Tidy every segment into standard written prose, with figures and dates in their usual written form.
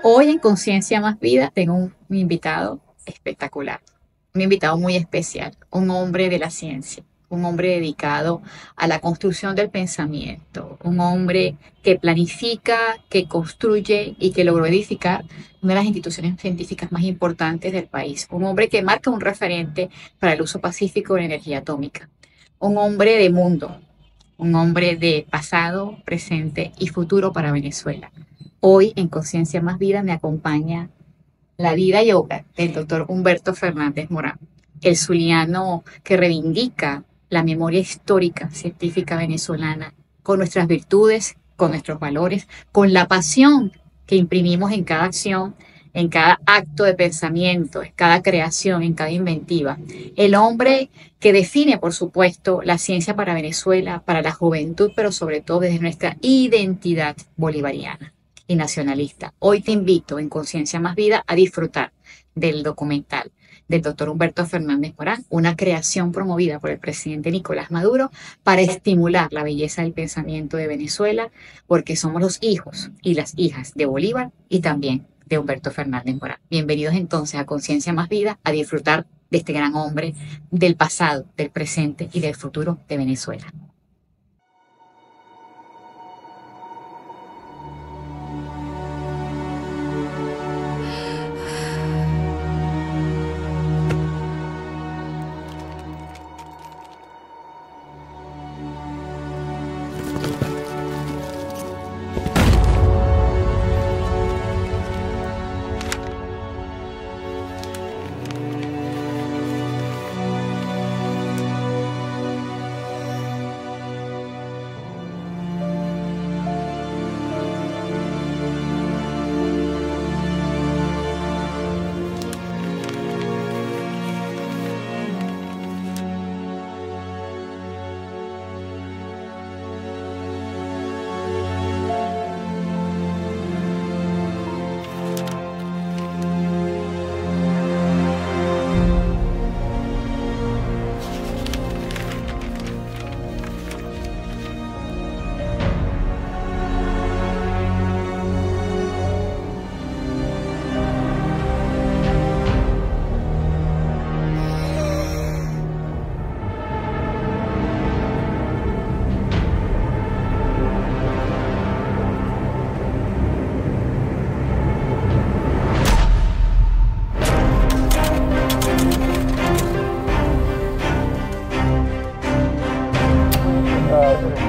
Hoy en Conciencia Más Vida tengo un invitado espectacular, un invitado muy especial, un hombre de la ciencia, un hombre dedicado a la construcción del pensamiento, un hombre que planifica, que construye y que logró edificar una de las instituciones científicas más importantes del país, un hombre que marca un referente para el uso pacífico de la energía atómica, un hombre de mundo, un hombre de pasado, presente y futuro para Venezuela. Hoy en Conciencia Más Vida me acompaña la vida y obra del doctor Humberto Fernández Morán, el zuliano que reivindica la memoria histórica científica venezolana con nuestras virtudes, con nuestros valores, con la pasión que imprimimos en cada acción, en cada acto de pensamiento, en cada creación, en cada inventiva. El hombre que define, por supuesto, la ciencia para Venezuela, para la juventud, pero sobre todo desde nuestra identidad bolivariana y nacionalista. Hoy te invito en Conciencia Más Vida a disfrutar del documental del doctor Humberto Fernández Morán, una creación promovida por el presidente Nicolás Maduro para estimular la belleza del pensamiento de Venezuela, porque somos los hijos y las hijas de Bolívar y también de Humberto Fernández Morán. Bienvenidos entonces a Conciencia Más Vida, a disfrutar de este gran hombre del pasado, del presente y del futuro de Venezuela.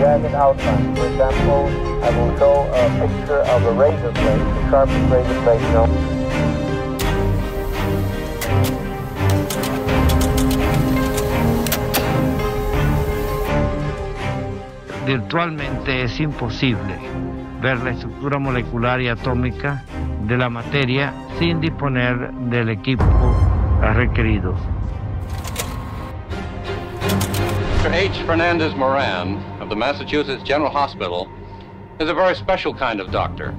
Jagged outline. For example, I will show a picture of a razor blade, the sharpest razor blade known. Virtualmente es imposible ver la estructura molecular y atómica de la materia sin disponer del equipo requerido. Dr. H. Fernandez Moran of the Massachusetts General Hospital is a very special kind of doctor.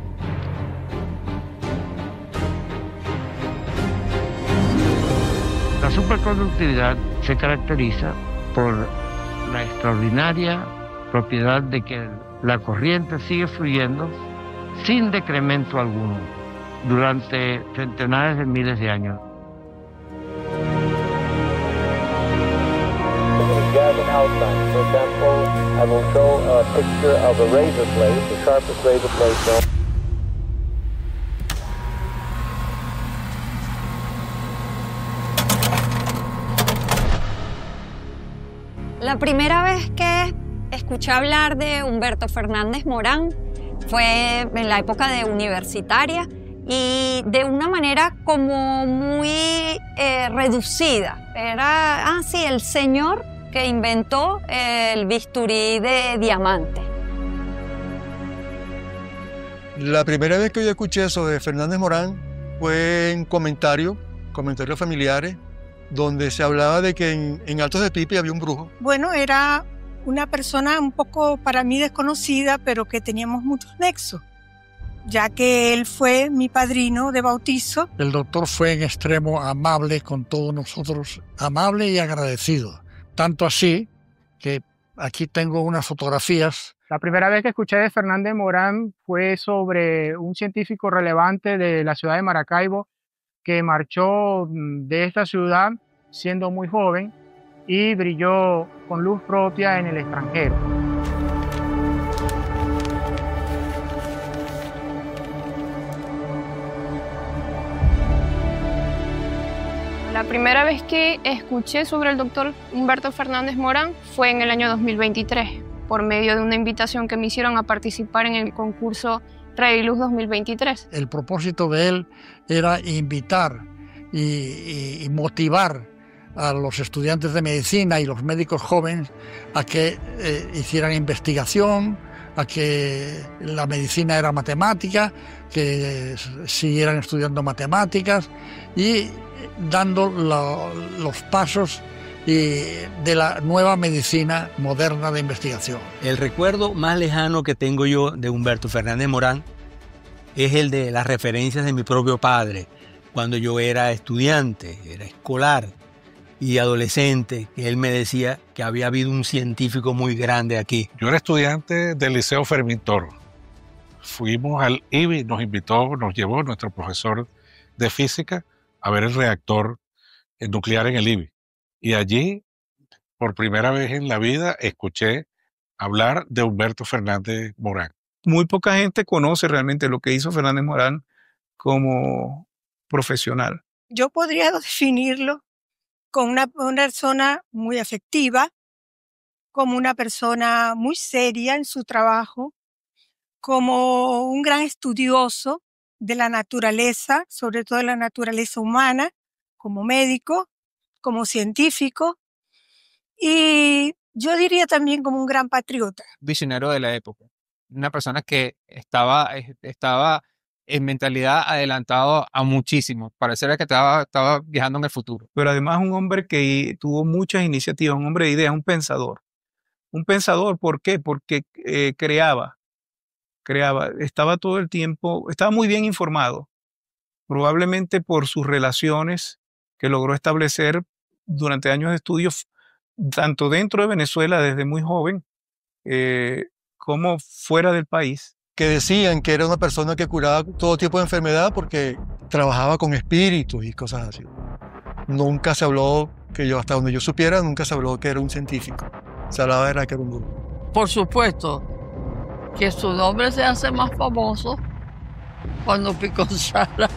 La superconductividad se caracteriza por la extraordinaria propiedad de que la corriente sigue fluyendo sin decremento alguno durante centenares de miles de años. Jagged outline. For example, I will show a picture of a razor blade, the sharpest razor blade known. La primera vez que escuché hablar de Humberto Fernández Morán fue en la época de universitaria y de una manera como muy reducida. Era, sí, el señor que inventó el bisturí de diamante. La primera vez que yo escuché eso de Fernández Morán fue en comentarios familiares, donde se hablaba de que en Altos de Pipi había un brujo. Bueno, era una persona un poco para mí desconocida, pero que teníamos muchos nexos, ya que él fue mi padrino de bautizo. El doctor fue en extremo amable con todos nosotros, amable y agradecido. Tanto así que aquí tengo unas fotografías La primera vez que escuché de Fernández Morán fue sobre un científico relevante de la ciudad de Maracaibo que marchó de esta ciudad siendo muy joven y brilló con luz propia en el extranjero. La primera vez que escuché sobre el doctor Humberto Fernández Morán fue en el año 2023, por medio de una invitación que me hicieron a participar en el concurso Trailuz 2023. El propósito de él era invitar y motivar a los estudiantes de medicina y los médicos jóvenes a que hicieran investigación, a que la medicina era matemática, que siguieran estudiando matemáticas y dando los pasos de la nueva medicina moderna de investigación. El recuerdo más lejano que tengo yo de Humberto Fernández Morán es el de las referencias de mi propio padre, cuando yo era estudiante, era escolar y adolescente, que él me decía que había habido un científico muy grande aquí. Yo era estudiante del Liceo Fermín Toro. Fuimos al IBI, nos llevó nuestro profesor de física a ver el reactor nuclear en el IBI. Y allí, por primera vez en la vida, escuché hablar de Humberto Fernández Morán. Muy poca gente conoce realmente lo que hizo Fernández Morán como profesional. Yo podría definirlo como una persona muy afectiva, como una persona muy seria en su trabajo, como un gran estudioso de la naturaleza, sobre todo de la naturaleza humana, como médico, como científico, y yo diría también como un gran patriota. Visionario de la época, una persona que estaba en mentalidad adelantado a muchísimo, pareciera que estaba viajando en el futuro. Pero además un hombre que tuvo muchas iniciativas, un hombre de ideas, un pensador. Un pensador, ¿por qué? Porque creaba, estaba todo el tiempo, estaba muy bien informado, probablemente por sus relaciones que logró establecer durante años de estudios, tanto dentro de Venezuela desde muy joven, como fuera del país. Que decían que era una persona que curaba todo tipo de enfermedad porque trabajaba con espíritus y cosas así. Nunca se habló, hasta donde yo supiera, nunca se habló que era un científico. Se hablaba de que era un brujo. Por supuesto que su nombre se hace más famoso cuando Pico Sala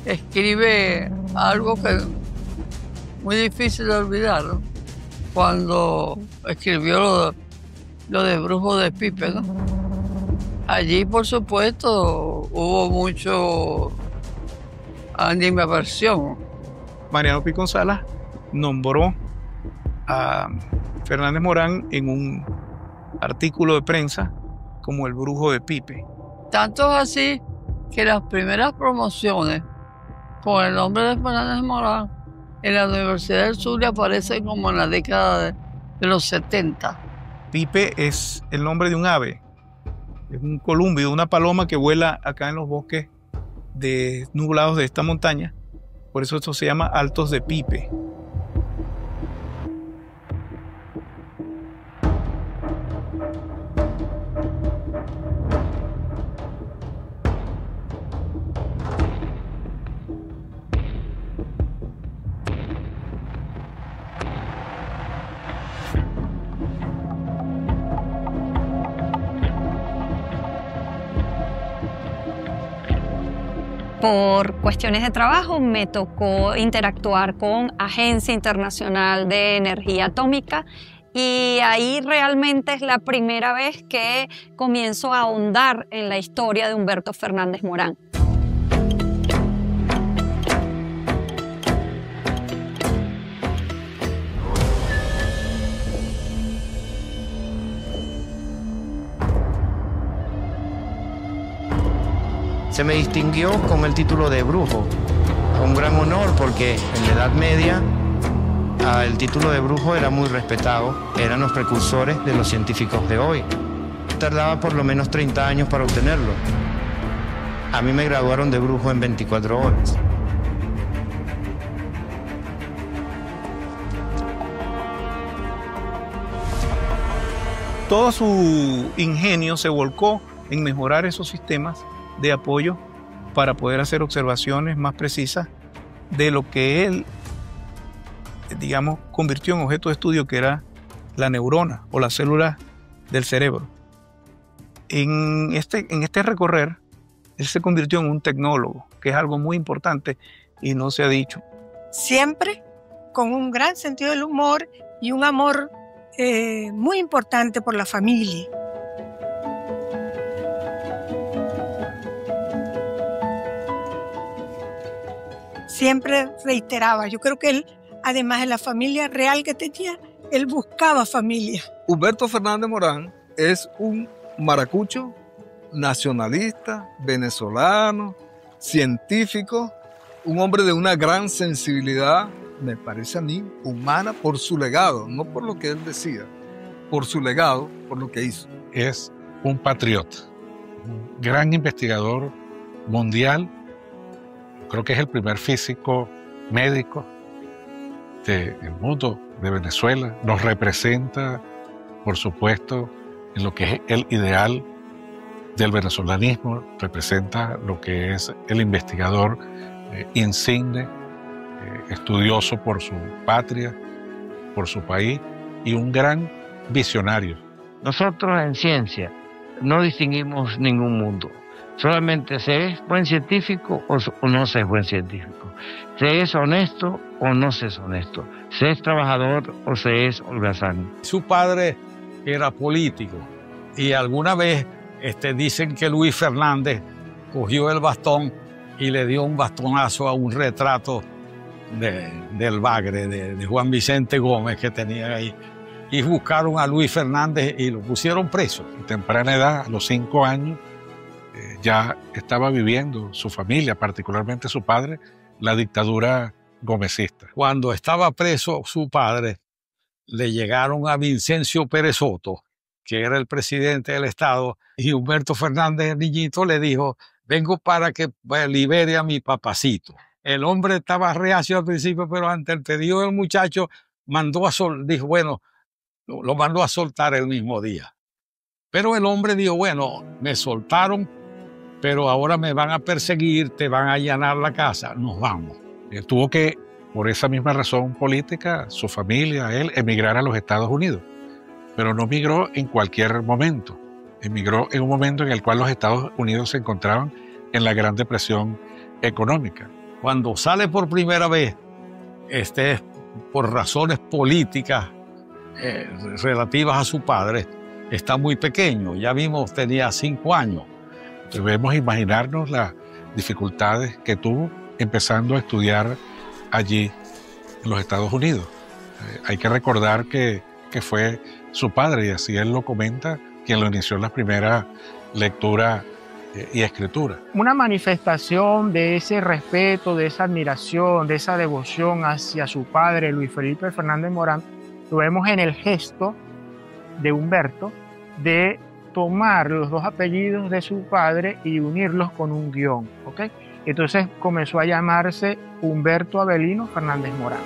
escribe algo que muy difícil de olvidar, ¿no? Cuando escribió lo de Brujo de Pipe, ¿no? Allí, por supuesto, hubo mucho animaversión. Mariano Picón Salas nombró a Fernández Morán en un artículo de prensa como el Brujo de Pipe. Tanto es así que las primeras promociones con el nombre de Fernández Morán en la Universidad del Sur aparecen como en la década de los 70. Pipe es el nombre de un ave, es un columpio, una paloma que vuela acá en los bosques nublados de esta montaña. Por eso esto se llama Altos de Pipe. Por cuestiones de trabajo me tocó interactuar con Agencia Internacional de Energía Atómica y ahí realmente es la primera vez que comienzo a ahondar en la historia de Humberto Fernández Morán. Se me distinguió con el título de brujo, un gran honor porque en la Edad Media el título de brujo era muy respetado, eran los precursores de los científicos de hoy. Tardaba por lo menos 30 años para obtenerlo. A mí me graduaron de brujo en 24 horas. todo su ingenio se volcó en mejorar esos sistemas de apoyo para poder hacer observaciones más precisas de lo que él, digamos, convirtió en objeto de estudio, que era la neurona o las células del cerebro. En este recorrer, él se convirtió en un tecnólogo, que es algo muy importante y no se ha dicho. Siempre con un gran sentido del humor y un amor muy importante por la familia. Siempre reiteraba, yo creo que él, además de la familia real que tenía, él buscaba familia. Humberto Fernández Morán es un maracucho, nacionalista, venezolano, científico, un hombre de una gran sensibilidad, me parece a mí, humana por su legado, no por lo que él decía, por su legado, por lo que hizo. Es un patriota, un gran investigador mundial. Creo que es el primer físico médico del mundo de Venezuela. Nos representa, por supuesto, en lo que es el ideal del venezolanismo, representa lo que es el investigador insigne, estudioso por su patria, por su país, y un gran visionario. Nosotros en ciencia no distinguimos ningún mundo. Solamente se es buen científico o no se es buen científico. Se es honesto o no se es honesto. Se es trabajador o se es holgazán. Su padre era político y alguna vez dicen que Luis Fernández cogió el bastón y le dio un bastonazo a un retrato del Bagre, de Juan Vicente Gómez que tenía ahí. Y buscaron a Luis Fernández y lo pusieron preso. A temprana edad, a los 5 años, ya estaba viviendo su familia, particularmente su padre, la dictadura gomecista. Cuando estaba preso su padre, le llegaron a Vincencio Pérez Soto, que era el presidente del Estado, y Humberto Fernández, el niñito, le dijo: vengo para que libere a mi papacito. El hombre estaba reacio al principio, pero ante el pedido del muchacho, dijo, bueno, lo mandó a soltar el mismo día. Pero el hombre dijo, bueno, me soltaron, pero ahora me van a perseguir, te van a allanar la casa, nos vamos. Él tuvo que, por esa misma razón política, su familia, él, emigrar a los Estados Unidos. Pero no migró en cualquier momento. Emigró en un momento en el cual los Estados Unidos se encontraban en la Gran Depresión económica. Cuando sale por primera vez, por razones políticas relativas a su padre, está muy pequeño. Ya vimos, tenía 5 años. Debemos imaginarnos las dificultades que tuvo empezando a estudiar allí en los Estados Unidos. Hay que recordar que fue su padre, y así él lo comenta, quien lo inició en las primeras lecturas y escritura. Una manifestación de ese respeto, de esa admiración, de esa devoción hacia su padre, Luis Felipe Fernández Morán, lo vemos en el gesto de Humberto de tomar los 2 apellidos de su padre y unirlos con un guión, ¿ok? Entonces comenzó a llamarse Humberto Avelino Fernández Morán.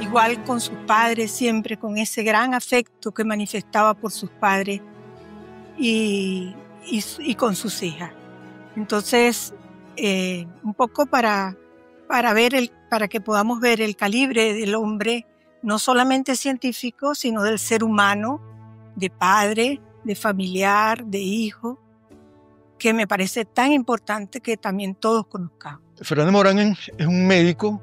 Igual con sus padres, siempre con ese gran afecto que manifestaba por sus padres y con sus hijas. Entonces, un poco para que podamos ver el calibre del hombre, no solamente científico, sino del ser humano, de padre, de familiar, de hijo, que me parece tan importante que también todos conozcamos. Fernández Morán es un médico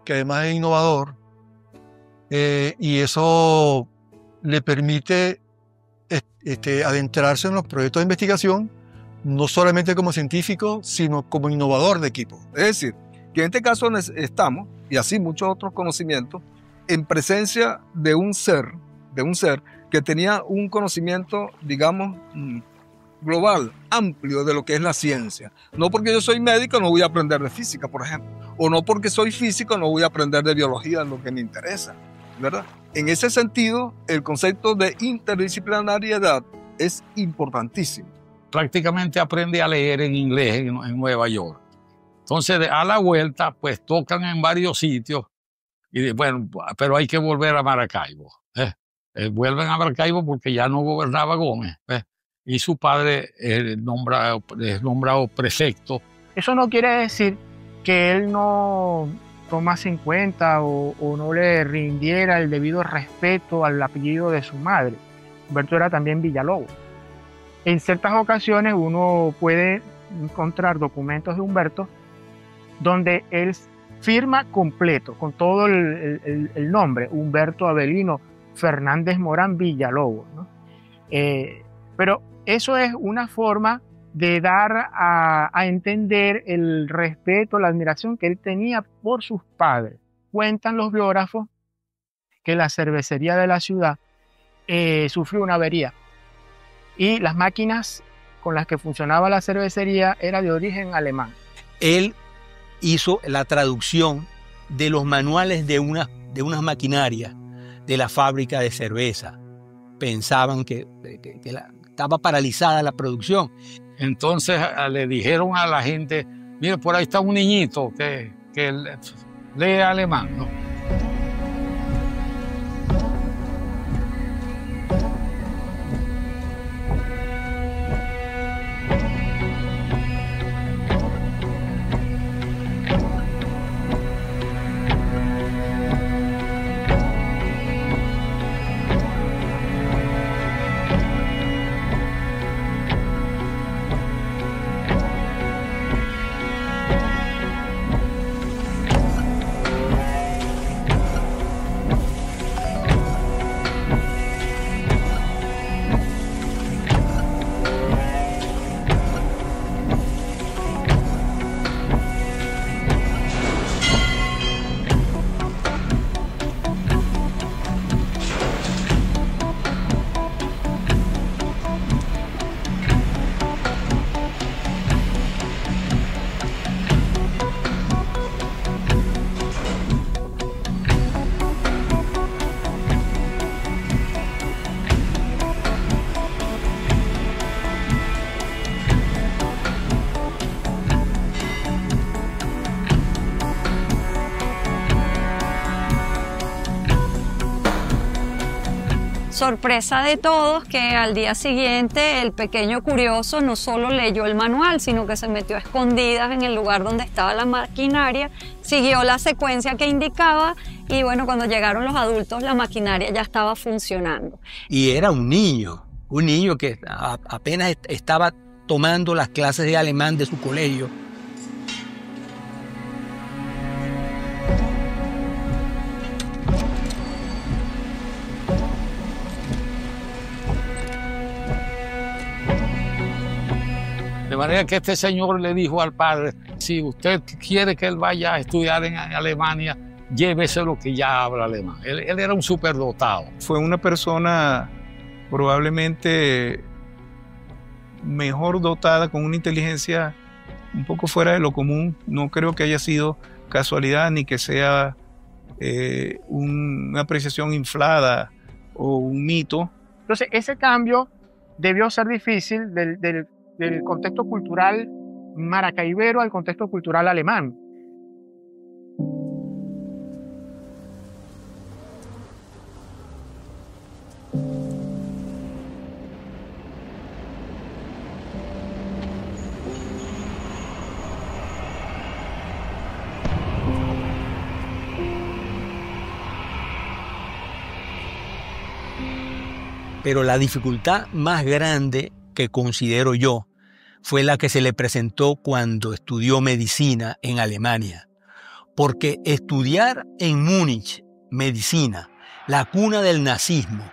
que además es innovador, y eso le permite adentrarse en los proyectos de investigación, no solamente como científico, sino como innovador de equipo. Es decir, que en este caso estamos, y así muchos otros conocimientos, en presencia de un ser que tenía un conocimiento, digamos, global, amplio de lo que es la ciencia. No porque yo soy médico no voy a aprender de física, por ejemplo, o no porque soy físico no voy a aprender de biología, lo que me interesa, ¿verdad? En ese sentido, el concepto de interdisciplinariedad es importantísimo. Prácticamente aprendí a leer en inglés en Nueva York. Entonces, a la vuelta, pues tocan en varios sitios y bueno, pero hay que volver a Maracaibo. Vuelven a Maracaibo porque ya no gobernaba Gómez. Y su padre es nombrado prefecto. Eso no quiere decir que él no tomase en cuenta o no le rindiera el debido respeto al apellido de su madre. Humberto era también Villalobos. En ciertas ocasiones uno puede encontrar documentos de Humberto donde él firma completo, con todo el nombre, Humberto Avelino Fernández Morán Villalobos, ¿no? Pero eso es una forma de dar a entender el respeto, la admiración que él tenía por sus padres. Cuentan los biógrafos que la cervecería de la ciudad sufrió una avería y las máquinas con las que funcionaba la cervecería era de origen alemán. Él hizo la traducción de los manuales de unas maquinarias de la fábrica de cerveza. Pensaban que estaba paralizada la producción. Entonces le dijeron a la gente, mire, por ahí está un niñito que lee alemán, ¿no? Sorpresa de todos que al día siguiente el pequeño curioso no solo leyó el manual, sino que se metió a escondidas en el lugar donde estaba la maquinaria, siguió la secuencia que indicaba y bueno, cuando llegaron los adultos la maquinaria ya estaba funcionando. Y era un niño que apenas estaba tomando las clases de alemán de su colegio. De manera que este señor le dijo al padre, si usted quiere que él vaya a estudiar en Alemania, lléveselo que ya habla alemán. Él era un superdotado. Fue una persona probablemente mejor dotada, con una inteligencia un poco fuera de lo común. No creo que haya sido casualidad ni que sea una apreciación inflada o un mito. Entonces ese cambio debió ser difícil del contexto cultural maracaibero al contexto cultural alemán. Pero la dificultad más grande que considero yo fue la que se le presentó cuando estudió medicina en Alemania. Porque estudiar en Múnich medicina, la cuna del nazismo,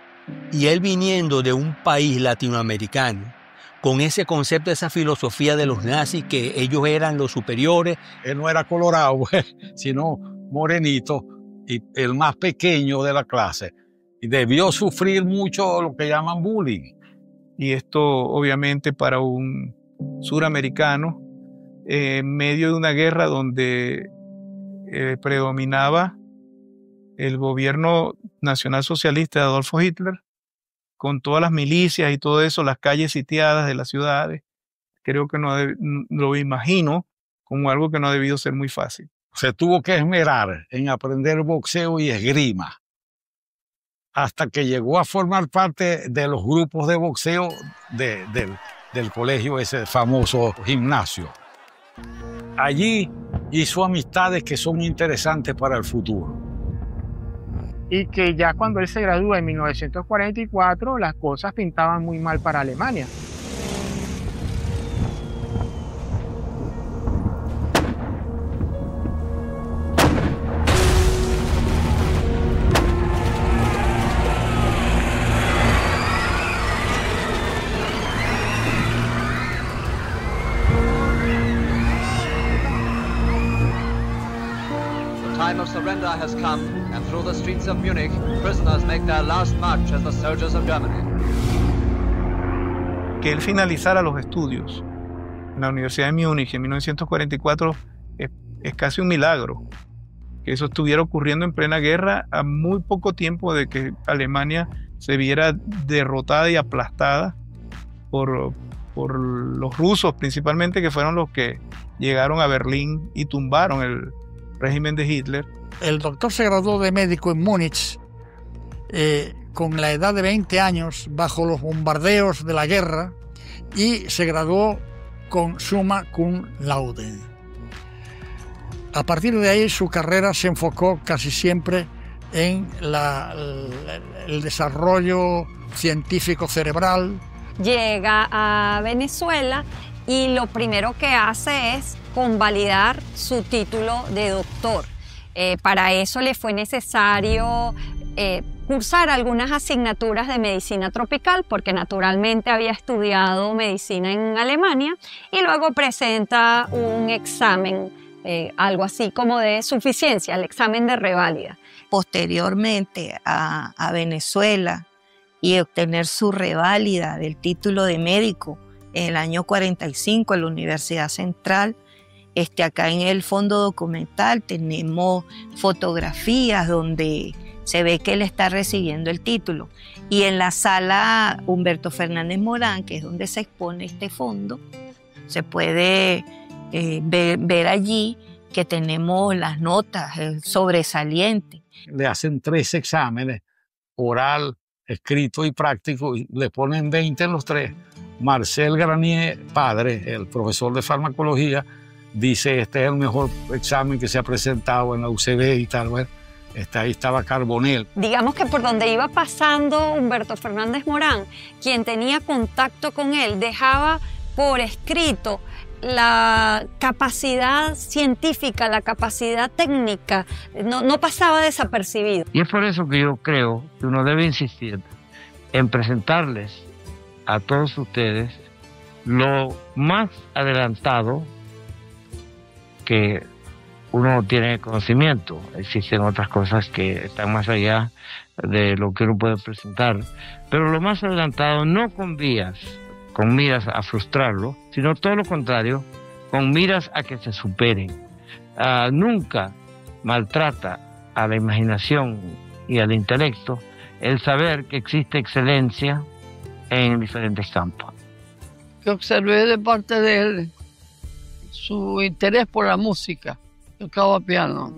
y él viniendo de un país latinoamericano, con ese concepto, esa filosofía de los nazis, que ellos eran los superiores. Él no era colorado, sino morenito y el más pequeño de la clase. Y debió sufrir mucho lo que llaman bullying. Y esto obviamente para un suramericano, en medio de una guerra donde predominaba el gobierno nacionalsocialista de Adolfo Hitler, con todas las milicias y todo eso, las calles sitiadas de las ciudades. Creo que no lo imagino como algo que no ha debido ser muy fácil. Se tuvo que esmerar en aprender boxeo y esgrima, hasta que llegó a formar parte de los grupos de boxeo del colegio, ese famoso gimnasio. Allí hizo amistades que son interesantes para el futuro. Y que ya cuando él se gradúa en 1944, las cosas pintaban muy mal para Alemania. Time of surrender has come, and through the streets of Munich, prisoners make their last march as the soldiers of Germany. Que él finalizara los estudios en la Universidad de Múnich en 1944 es casi un milagro. Que eso estuviera ocurriendo en plena guerra a muy poco tiempo de que Alemania se viera derrotada y aplastada por los rusos, principalmente, que fueron los que llegaron a Berlín y tumbaron el régimen de Hitler. El doctor se graduó de médico en Múnich con la edad de 20 años bajo los bombardeos de la guerra y se graduó con summa cum laude. A partir de ahí su carrera se enfocó casi siempre en el desarrollo científico cerebral. Llega a Venezuela y lo primero que hace es convalidar su título de doctor. Para eso le fue necesario cursar algunas asignaturas de medicina tropical, porque naturalmente había estudiado medicina en Alemania, y luego presenta un examen, algo así como de suficiencia, el examen de reválida. Posteriormente a Venezuela y obtener su reválida del título de médico en el año 45 en la Universidad Central. Acá en el fondo documental tenemos fotografías donde se ve que él está recibiendo el título. Y en la sala Humberto Fernández Morán, que es donde se expone este fondo, se puede ver allí que tenemos las notas, el sobresaliente. Le hacen 3 exámenes, oral, escrito y práctico, y le ponen 20 en los 3. Marcel Granier, padre, el profesor de farmacología, dice: este es el mejor examen que se ha presentado en la UCB y tal. Bueno, ahí estaba Carbonell. Digamos que por donde iba pasando Humberto Fernández Morán, quien tenía contacto con él dejaba por escrito la capacidad científica, la capacidad técnica, no pasaba desapercibido. Y es por eso que yo creo que uno debe insistir en presentarles a todos ustedes lo más adelantado que uno tiene conocimiento. Existen otras cosas que están más allá de lo que uno puede presentar, pero lo más adelantado, no con miras a frustrarlo, sino todo lo contrario, con miras a que se superen. Nunca maltrata a la imaginación y al intelecto el saber que existe excelencia en diferentes campos. Que observé de parte de él su interés por la música. Tocaba piano.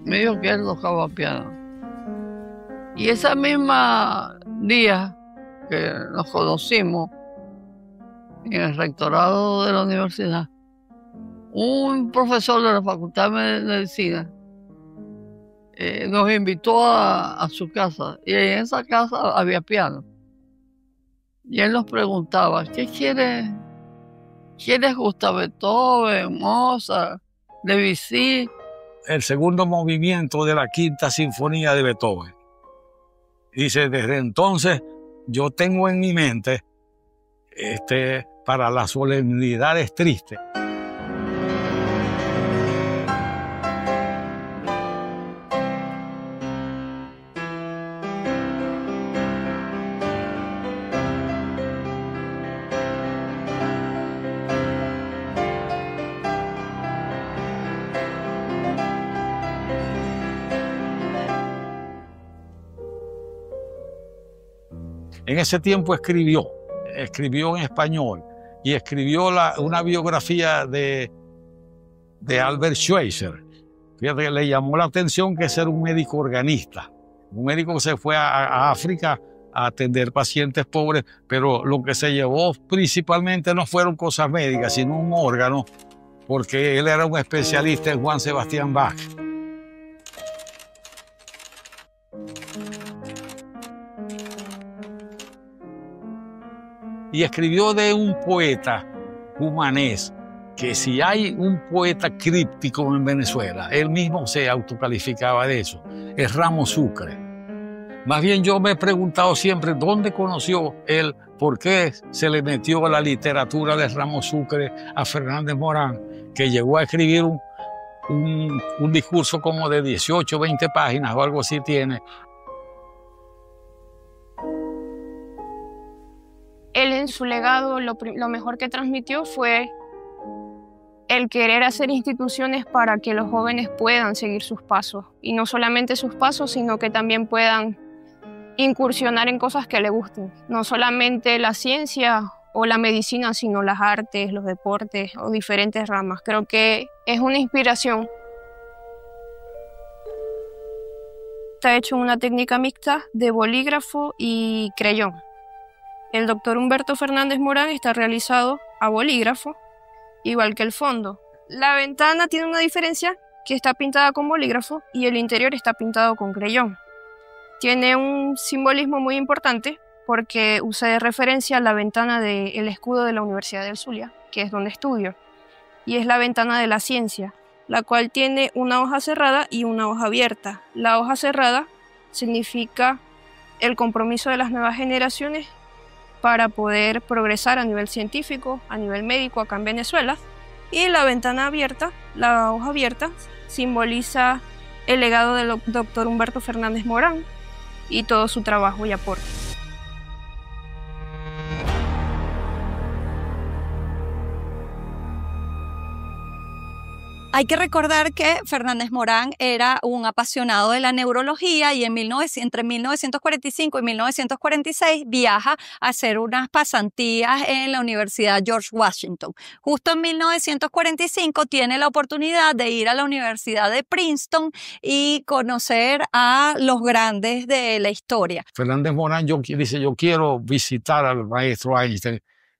Me dijo que él tocaba piano. Y esa misma día que nos conocimos en el rectorado de la universidad, un profesor de la Facultad de Medicina nos invitó a su casa, y en esa casa había piano. Y él nos preguntaba: ¿quién les gusta? Beethoven, Mozart, Debussy. El segundo movimiento de la Quinta Sinfonía de Beethoven. Dice: desde entonces yo tengo en mi mente para las solemnidades tristes. En ese tiempo escribió en español y escribió una biografía de de Albert Schweitzer. Fíjate que le llamó la atención que ese era un médico organista, un médico que se fue a África a atender pacientes pobres, pero lo que se llevó principalmente no fueron cosas médicas, sino un órgano, porque él era un especialista en Juan Sebastián Bach. Y escribió de un poeta cumanés, que si hay un poeta críptico en Venezuela, él mismo se autocalificaba de eso, es Ramos Sucre. Más bien yo me he preguntado siempre dónde conoció él, por qué se le metió la literatura de Ramos Sucre a Fernández Morán, que llegó a escribir un discurso como de 18 o 20 páginas o algo así tiene. Él en su legado lo mejor que transmitió fue el querer hacer instituciones para que los jóvenes puedan seguir sus pasos. Y no solamente sus pasos, sino que también puedan incursionar en cosas que le gusten. No solamente la ciencia o la medicina, sino las artes, los deportes o diferentes ramas. Creo que es una inspiración. Está hecho en una técnica mixta de bolígrafo y creyón. El doctor Humberto Fernández Morán está realizado a bolígrafo, igual que el fondo. La ventana tiene una diferencia, que está pintada con bolígrafo y el interior está pintado con creyón. Tiene un simbolismo muy importante porque usa de referencia la ventana del escudo de la Universidad del Zulia, que es donde estudio, y es la ventana de la ciencia, la cual tiene una hoja cerrada y una hoja abierta. La hoja cerrada significa el compromiso de las nuevas generaciones para poder progresar a nivel científico, a nivel médico acá en Venezuela. Y la ventana abierta, la hoja abierta, simboliza el legado del doctor Humberto Fernández Morán y todo su trabajo y aporte. Hay que recordar que Fernández Morán era un apasionado de la neurología y entre 1945 y 1946 viaja a hacer unas pasantías en la Universidad George Washington. Justo en 1945 tiene la oportunidad de ir a la Universidad de Princeton y conocer a los grandes de la historia. Fernández Morán dice, yo quiero visitar al maestro Einstein,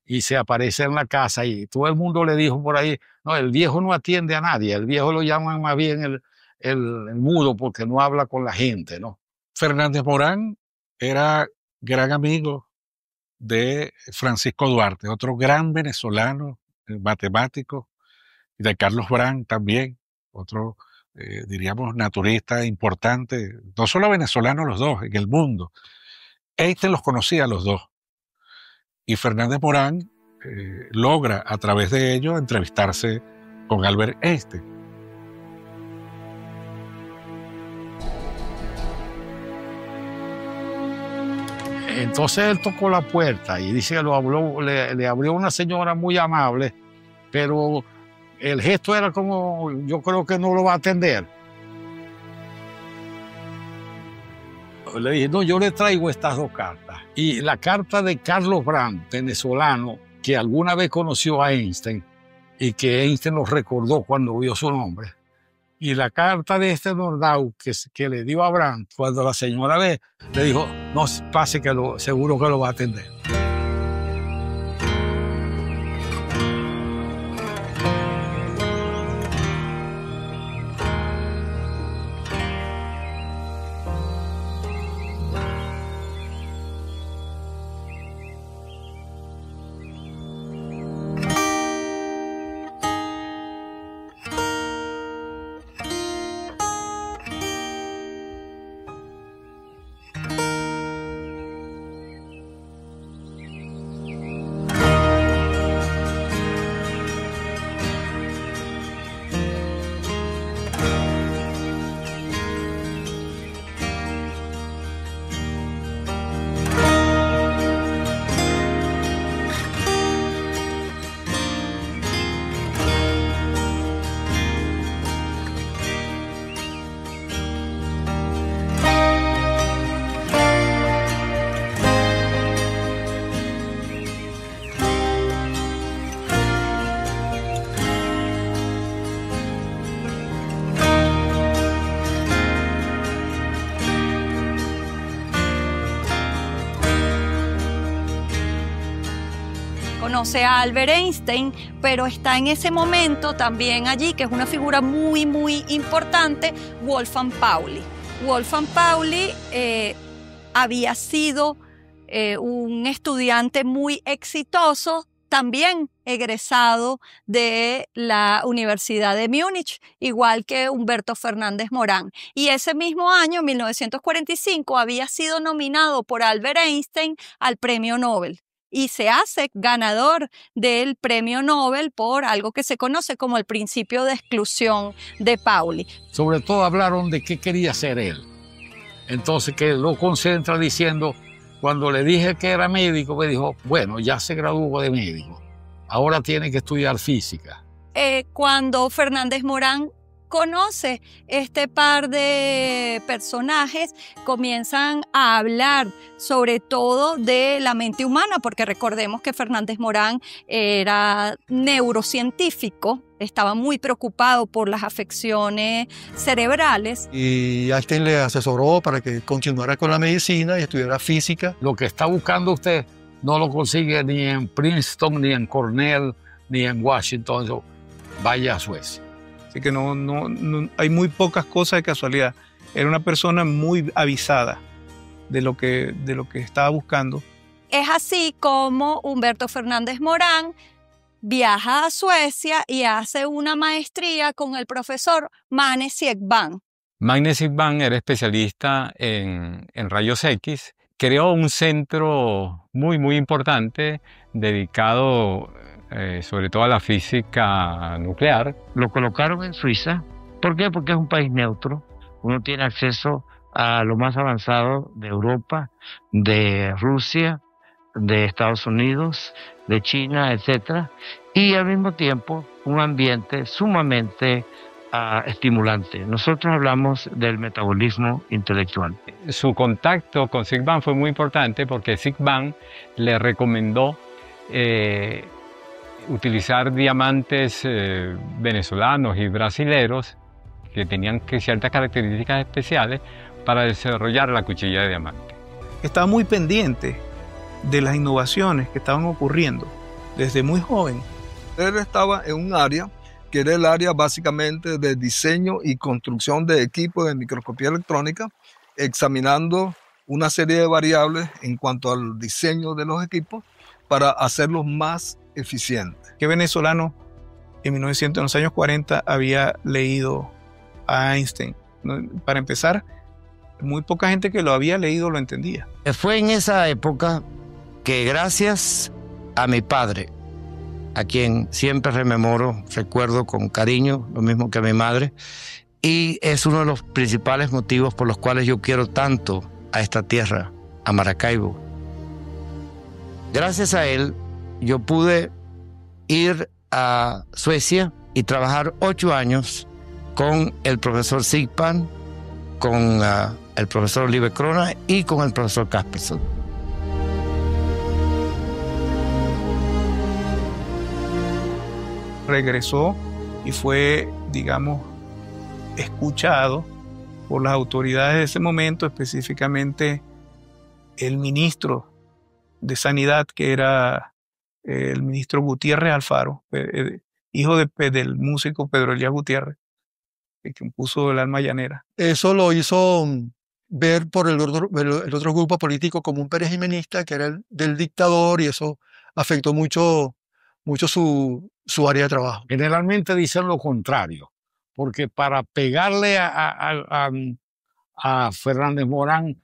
y se aparece en la casa y todo el mundo le dijo por ahí, no, el viejo no atiende a nadie, el viejo lo llaman más bien el mudo porque no habla con la gente, ¿no? Fernández Morán era gran amigo de Francisco Duarte, otro gran venezolano, matemático, y de Carlos Brand también, otro, diríamos, naturista importante, no solo venezolano los dos, en el mundo. Einstein los conocía a los dos. Y Fernández Morán logra a través de ello entrevistarse con Albert Einstein. Entonces él tocó la puerta y dice que le abrió una señora muy amable, pero el gesto era como, yo creo que no lo va a atender. Le dije, no, yo le traigo estas dos cartas. Y la carta de Carlos Brand, venezolano, que alguna vez conoció a Einstein y que Einstein lo recordó cuando vio su nombre. Y la carta de Nordau que le dio a Brand, cuando la señora le dijo, no pase que seguro que lo va a atender. conoce a Albert Einstein, pero está en ese momento también allí, que es una figura muy, muy importante, Wolfgang Pauli. Wolfgang Pauli había sido un estudiante muy exitoso, también egresado de la Universidad de Múnich, igual que Humberto Fernández Morán. Y ese mismo año, 1945, había sido nominado por Albert Einstein al Premio Nobel y se hace ganador del Premio Nobel por algo que se conoce como el principio de exclusión de Pauli. Sobre todo hablaron de qué quería ser él. Entonces, que lo concentra diciendo, cuando le dije que era médico, me dijo, bueno, ya se graduó de médico, ahora tiene que estudiar física. Cuando Fernández Morán conoce este par de personajes, comienzan a hablar sobre todo de la mente humana, porque recordemos que Fernández Morán era neurocientífico, estaba muy preocupado por las afecciones cerebrales. Y Einstein le asesoró para que continuara con la medicina y estudiara física. Lo que está buscando usted no lo consigue ni en Princeton, ni en Cornell, ni en Washington. Vaya a Suecia. Así que no hay muy pocas cosas de casualidad. Era una persona muy avisada de lo que estaba buscando. Es así como Humberto Fernández Morán viaja a Suecia y hace una maestría con el profesor Magne Siegbank. Magne Siegbank era especialista en rayos X. Creó un centro muy, muy importante dedicado sobre todo a la física nuclear. Lo colocaron en Suiza. ¿Por qué? Porque es un país neutro. Uno tiene acceso a lo más avanzado de Europa, de Rusia, de Estados Unidos, de China, etc. Y al mismo tiempo un ambiente sumamente estimulante. Nosotros hablamos del metabolismo intelectual. Su contacto con Siegbank fue muy importante porque Siegbank le recomendó utilizar diamantes venezolanos y brasileros que tenían ciertas características especiales para desarrollar la cuchilla de diamante. Estaba muy pendiente de las innovaciones que estaban ocurriendo desde muy joven. Él estaba en un área que era el área básicamente de diseño y construcción de equipos de microscopía electrónica, examinando una serie de variables en cuanto al diseño de los equipos para hacerlos más eficientes. ¿Qué venezolano en los años 40 había leído a Einstein? Para empezar, muy poca gente que lo había leído lo entendía. Fue en esa época que gracias a mi padre, a quien siempre recuerdo con cariño, lo mismo que a mi madre, y es uno de los principales motivos por los cuales yo quiero tanto a esta tierra, a Maracaibo. Gracias a él, yo pude ir a Suecia y trabajar 8 años con el profesor Siegbank, con el profesor Oliver Crona y con el profesor Casperson. Regresó y fue, digamos, escuchado por las autoridades de ese momento, específicamente el ministro de Sanidad, que era el ministro Gutiérrez Alfaro, hijo del músico Pedro Elías Gutiérrez, que compuso El alma llanera. Eso lo hizo ver por el otro grupo político como un perejimenista, que era el del dictador, y eso afectó mucho su área de trabajo. Generalmente dicen lo contrario, porque para pegarle a Fernández Morán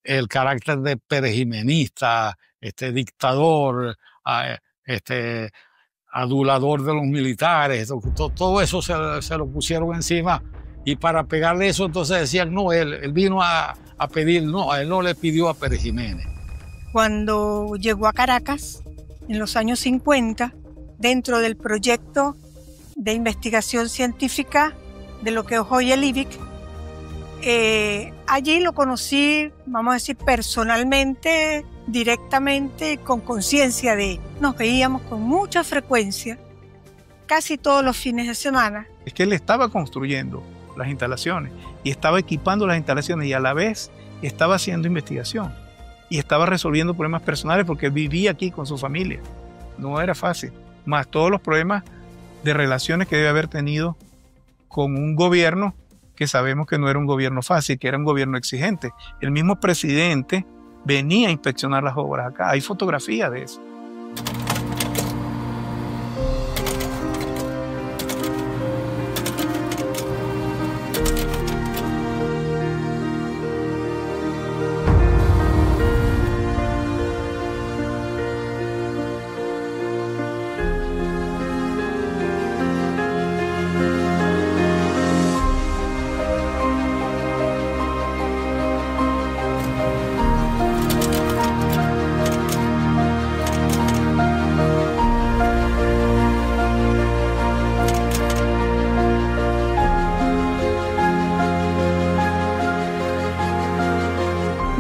el carácter de perejimenista, dictador, adulador de los militares, todo eso se lo pusieron encima, y para pegarle eso entonces decían, no, él vino a pedir, no, a él no le pidió a Pérez Jiménez. Cuando llegó a Caracas, en los años 50, dentro del proyecto de investigación científica de lo que es hoy el IBIC, allí lo conocí, vamos a decir, personalmente, directamente, con conciencia de él. Nos veíamos con mucha frecuencia, casi todos los fines de semana. Es que él estaba construyendo las instalaciones y estaba equipando las instalaciones y a la vez estaba haciendo investigación y estaba resolviendo problemas personales porque vivía aquí con su familia. no era fácil. Más todos los problemas de relaciones que debe haber tenido con un gobierno que sabemos que no era un gobierno fácil, que era un gobierno exigente. El mismo presidente venía a inspeccionar las obras acá. Hay fotografías de eso.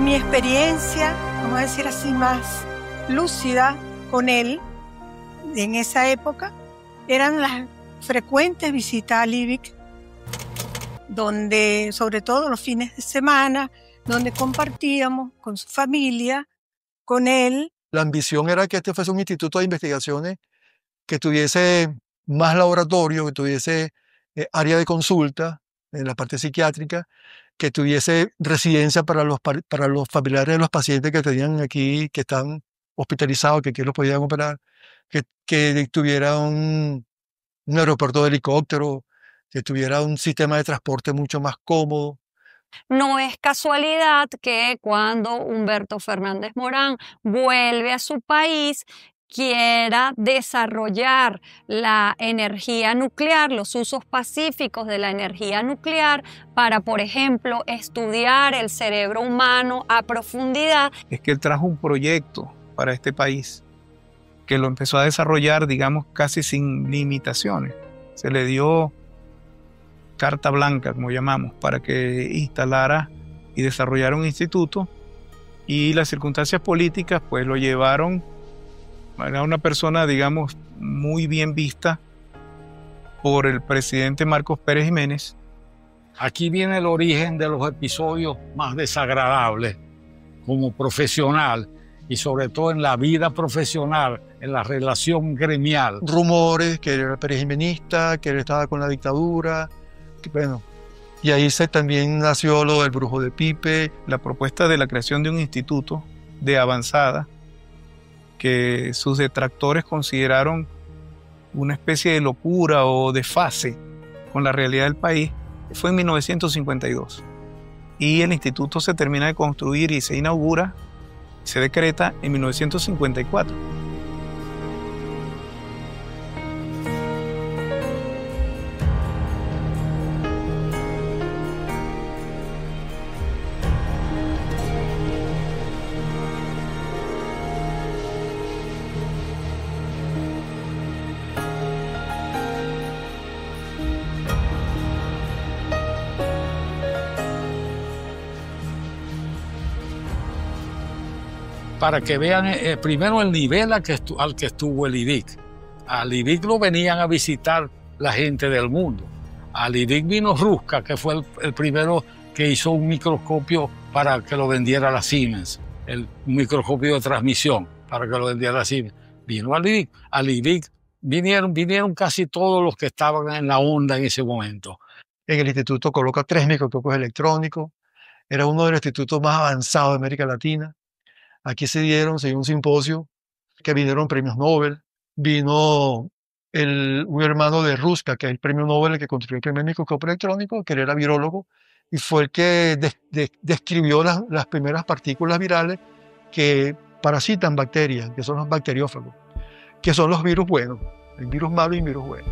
Mi experiencia, vamos a decir así, más lúcida con él en esa época eran las frecuentes visitas a Liebig, donde, sobre todo los fines de semana, donde compartíamos con su familia, con él. La ambición era que este fuese un instituto de investigaciones que tuviese más laboratorio, que tuviese área de consulta en la parte psiquiátrica, que tuviese residencia para los familiares de los pacientes que tenían aquí, que están hospitalizados, que aquí los podían operar, que tuviera un aeropuerto de helicóptero, que tuviera un sistema de transporte mucho más cómodo. No es casualidad que cuando Humberto Fernández Morán vuelve a su país, quiera desarrollar la energía nuclear, los usos pacíficos de la energía nuclear para, por ejemplo, estudiar el cerebro humano a profundidad. Es que él trajo un proyecto para este país que lo empezó a desarrollar, digamos, casi sin limitaciones. Se le dio carta blanca, como llamamos, para que instalara y desarrollara un instituto, y las circunstancias políticas pues lo llevaron. Era una persona, digamos, muy bien vista por el presidente Marcos Pérez Jiménez. Aquí viene el origen de los episodios más desagradables como profesional y sobre todo en la vida profesional, en la relación gremial. Rumores que él era perejimenista, que él estaba con la dictadura, bueno, y ahí también nació lo del brujo de Pipe. La propuesta de la creación de un instituto de avanzada que sus detractores consideraron una especie de locura o desfase con la realidad del país, fue en 1952. Y el instituto se termina de construir y se inaugura, se decreta en 1954. Para que vean primero el nivel al que estuvo el IDIC. Al IDIC lo venían a visitar la gente del mundo. Al IDIC vino Ruska, que fue el primero que hizo un microscopio para que lo vendiera la Siemens, un microscopio de transmisión para que lo vendiera la Siemens. Vino al IDIC. Al IDIC vinieron casi todos los que estaban en la onda en ese momento. En el instituto coloca 3 microscopios electrónicos. Era uno de los institutos más avanzados de América Latina. Aquí se dio un simposio que vinieron premios Nobel. Vino un hermano de Ruska, que es el premio Nobel, el que construyó el primer microscopio electrónico, que él era virólogo, y fue el que describió las primeras partículas virales que parasitan bacterias, que son los bacteriófagos, que son los virus buenos, el virus malo y el virus bueno.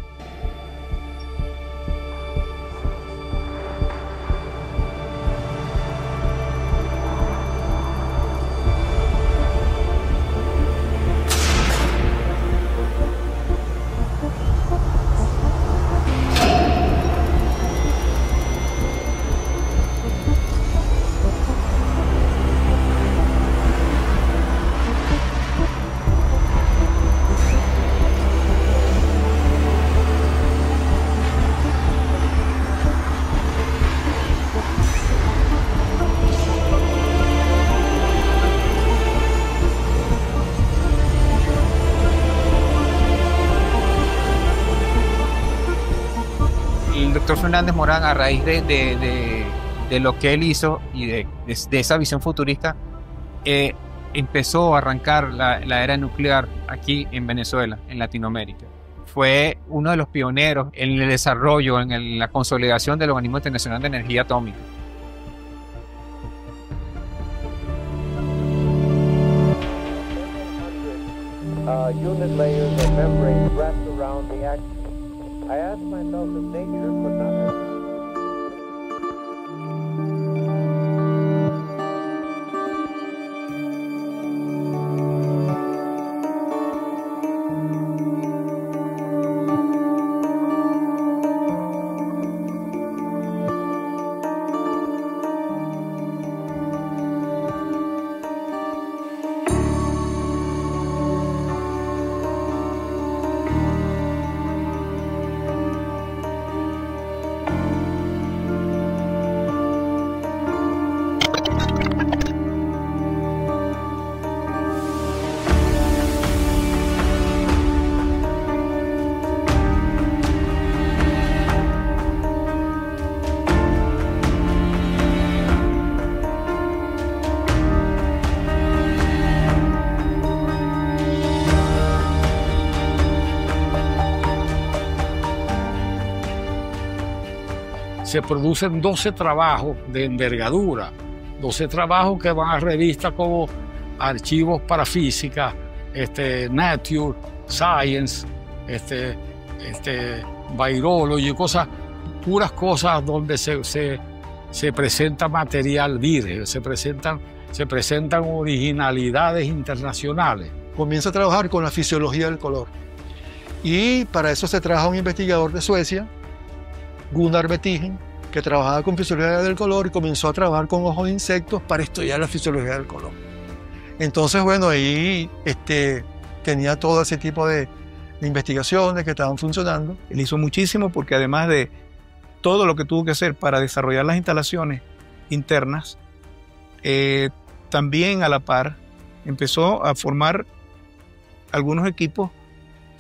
doctor Fernández Morán, a raíz de lo que él hizo y de esa visión futurista, empezó a arrancar la era nuclear aquí en Venezuela, en Latinoamérica. Fue uno de los pioneros en el desarrollo, en la consolidación del Organismo Internacional de Energía Atómica. Unit layers of membranes wrapped around the axis. I asked myself if nature could not have... Se producen 12 trabajos de envergadura, 12 trabajos que van a revistas como Archivos para Física, Nature, Science, Virology, puras cosas donde se presenta material virgen, se presentan originalidades internacionales. Comienza a trabajar con la fisiología del color y para eso se trabaja un investigador de Suecia, Gunnar Bettigen, que trabajaba con fisiología del color y comenzó a trabajar con ojos de insectos para estudiar la fisiología del color. Entonces, bueno, ahí tenía todo ese tipo de investigaciones que estaban funcionando. Él hizo muchísimo porque además de todo lo que tuvo que hacer para desarrollar las instalaciones internas, también a la par empezó a formar algunos equipos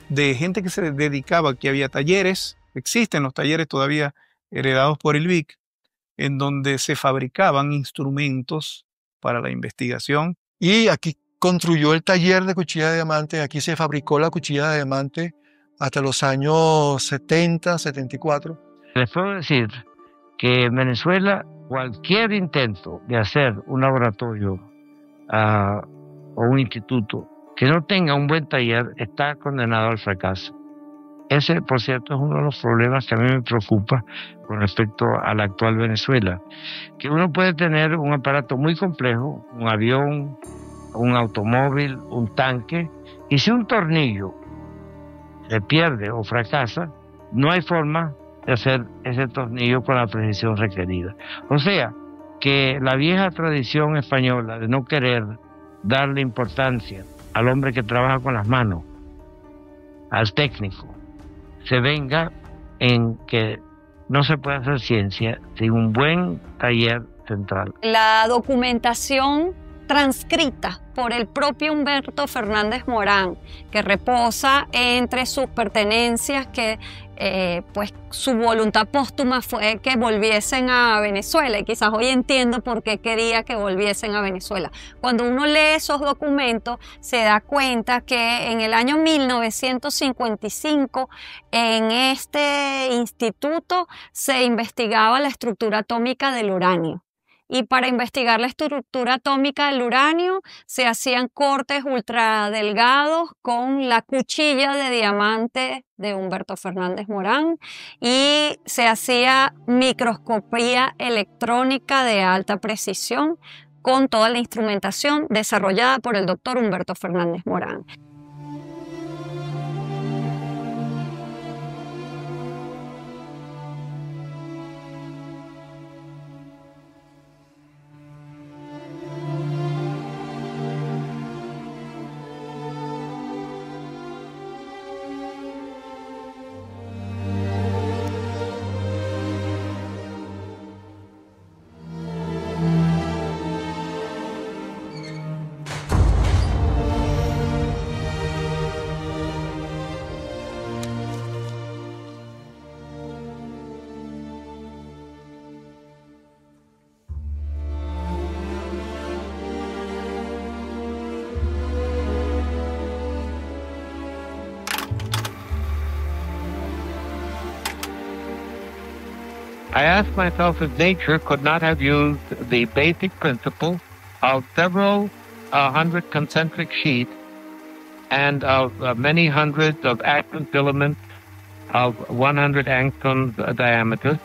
de gente que se dedicaba, que había talleres. Existen los talleres todavía heredados por el BIC, en donde se fabricaban instrumentos para la investigación. Y aquí construyó el taller de cuchilla de diamante, aquí se fabricó la cuchilla de diamante hasta los años 70, 74. Les puedo decir que en Venezuela cualquier intento de hacer un laboratorio o un instituto que no tenga un buen taller está condenado al fracaso. Ese, por cierto, es uno de los problemas que a mí me preocupa con respecto a la actual Venezuela. Que uno puede tener un aparato muy complejo, un avión, un automóvil, un tanque, y si un tornillo se pierde o fracasa, no hay forma de hacer ese tornillo con la precisión requerida. O sea, que la vieja tradición española de no querer darle importancia al hombre que trabaja con las manos, al técnico, se venga en que no se puede hacer ciencia sin un buen taller central. La documentación transcrita por el propio Humberto Fernández Morán, que reposa entre sus pertenencias, que pues su voluntad póstuma fue que volviesen a Venezuela, y quizás hoy entiendo por qué quería que volviesen a Venezuela. Cuando uno lee esos documentos se da cuenta que en el año 1955 en este instituto se investigaba la estructura atómica del uranio. Y para investigar la estructura atómica del uranio se hacían cortes ultradelgados con la cuchilla de diamante de Humberto Fernández Morán y se hacía microscopía electrónica de alta precisión con toda la instrumentación desarrollada por el doctor Humberto Fernández Morán. I asked myself if nature could not have used the basic principle of several hundred concentric sheets and of many hundreds of actin filaments of 100 angstroms diameter.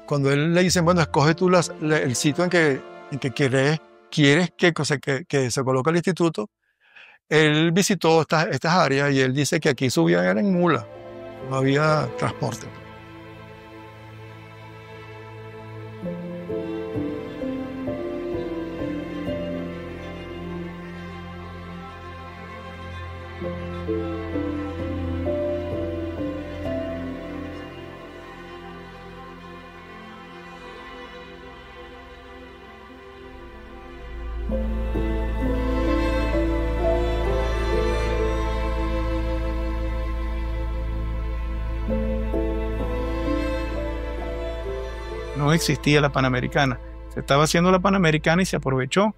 Cuando él le dicen, bueno, escoge tú el sitio en que quieres que se coloque el instituto, él visitó estas áreas y él dice que aquí subían eran en mula, no había transporte. No existía la Panamericana. Se estaba haciendo la Panamericana y se aprovechó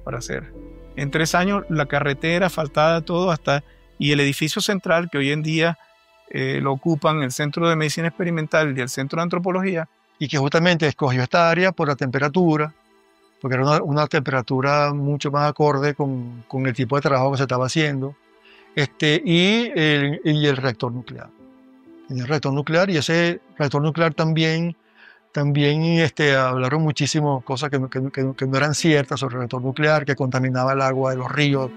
para hacer. En 3 años la carretera, asfaltada, todo y el edificio central que hoy en día lo ocupan el Centro de Medicina Experimental y el Centro de Antropología. Y que justamente escogió esta área por la temperatura, porque era una temperatura mucho más acorde con el tipo de trabajo que se estaba haciendo, y el reactor nuclear. Tenía el reactor nuclear y ese reactor nuclear también hablaron muchísimo cosas que no eran ciertas sobre el reactor nuclear, que contaminaba el agua de los ríos.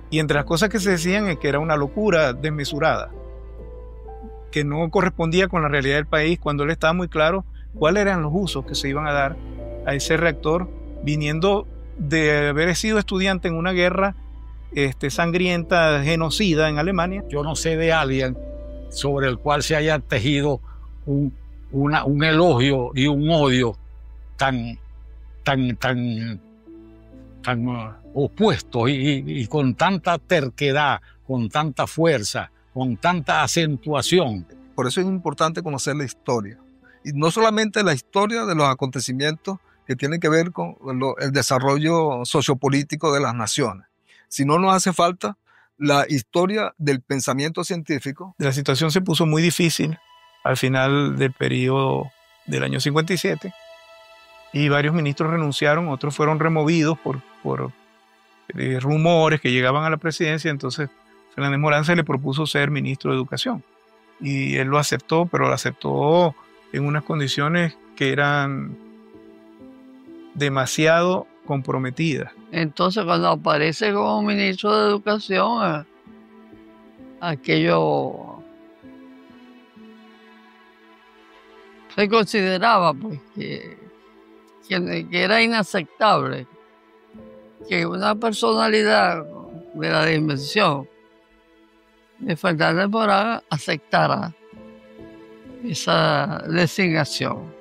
Y entre las cosas que se decían es que era una locura desmesurada, que no correspondía con la realidad del país, cuando él estaba muy claro cuáles eran los usos que se iban a dar a ese reactor, viniendo de haber sido estudiante en una guerra sangrienta, genocida en Alemania. Yo no sé de alguien sobre el cual se haya tejido un elogio y un odio tan opuestos y con tanta terquedad, con tanta fuerza, con tanta acentuación. Por eso es importante conocer la historia. Y no solamente la historia de los acontecimientos que tienen que ver con el desarrollo sociopolítico de las naciones, sino nos hace falta la historia del pensamiento científico. La situación se puso muy difícil al final del periodo del año 57 y varios ministros renunciaron, otros fueron removidos por rumores que llegaban a la presidencia. Entonces Fernández Morán se le propuso ser ministro de Educación y él lo aceptó, pero lo aceptó en unas condiciones que eran demasiado comprometidas. Entonces cuando aparece como ministro de Educación, aquello se consideraba pues, que era inaceptable que una personalidad de la dimensión Fernández Morán aceptara esa designación.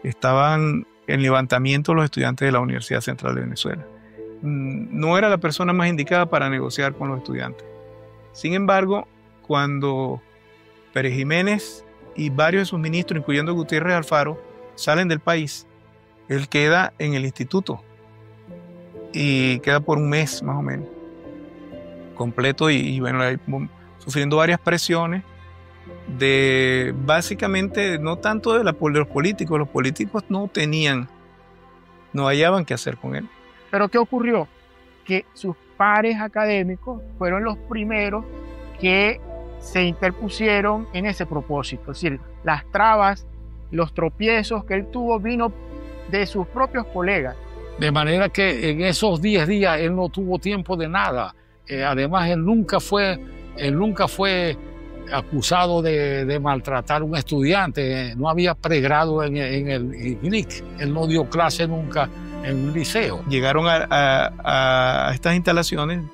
Estaban en levantamiento los estudiantes de la Universidad Central de Venezuela. No era la persona más indicada para negociar con los estudiantes. Sin embargo, cuando Pérez Jiménez y varios de sus ministros, incluyendo Gutiérrez Alfaro, salen del país, él queda en el instituto y queda por un mes más o menos, completo y bueno, sufriendo varias presiones de básicamente, no tanto de los políticos no hallaban qué hacer con él. Pero ¿qué ocurrió? Que sus pares académicos fueron los primeros que se interpusieron en ese propósito. Es decir, las trabas, los tropiezos que él tuvo vino de sus propios colegas. De manera que en esos 10 días él no tuvo tiempo de nada. Además, él nunca fue acusado de maltratar a un estudiante. No había pregrado en el IGNIC. Él no dio clase nunca en un liceo. Llegaron a estas instalaciones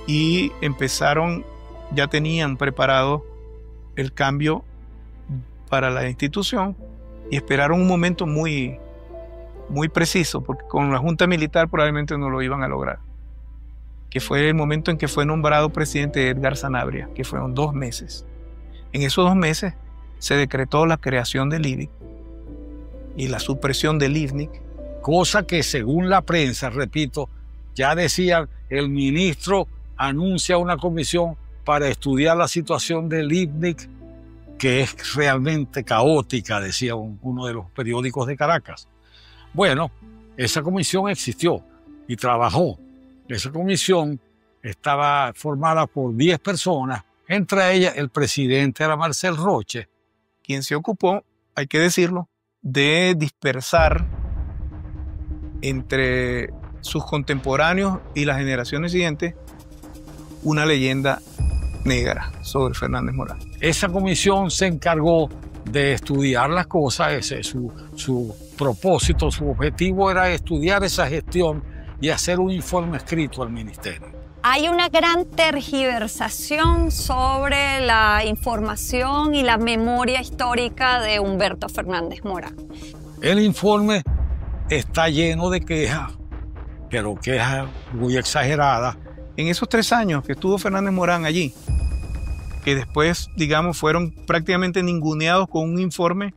y ya tenían preparado el cambio para la institución y esperaron un momento muy, muy preciso, porque con la Junta Militar probablemente no lo iban a lograr, que fue el momento en que fue nombrado presidente Edgar Sanabria, que fueron 2 meses. En esos 2 meses se decretó la creación del IBI y la supresión del IVNIC. Cosa que según la prensa, repito, ya decían, el ministro anuncia una comisión para estudiar la situación del IVNIC, que es realmente caótica, decía uno de los periódicos de Caracas. Bueno, esa comisión existió y trabajó. Esa comisión estaba formada por 10 personas, entre ellas el presidente era Marcel Roche, quien se ocupó, hay que decirlo, de dispersar entre sus contemporáneos y las generaciones siguientes una leyenda negra sobre Fernández Morán. Esa comisión se encargó de estudiar las cosas, su propósito, su objetivo era estudiar esa gestión y hacer un informe escrito al ministerio. Hay una gran tergiversación sobre la información y la memoria histórica de Humberto Fernández Morán. El informe está lleno de quejas, pero quejas muy exageradas. En esos 3 años que estuvo Fernández Morán allí, que después, digamos, fueron prácticamente ninguneados con un informe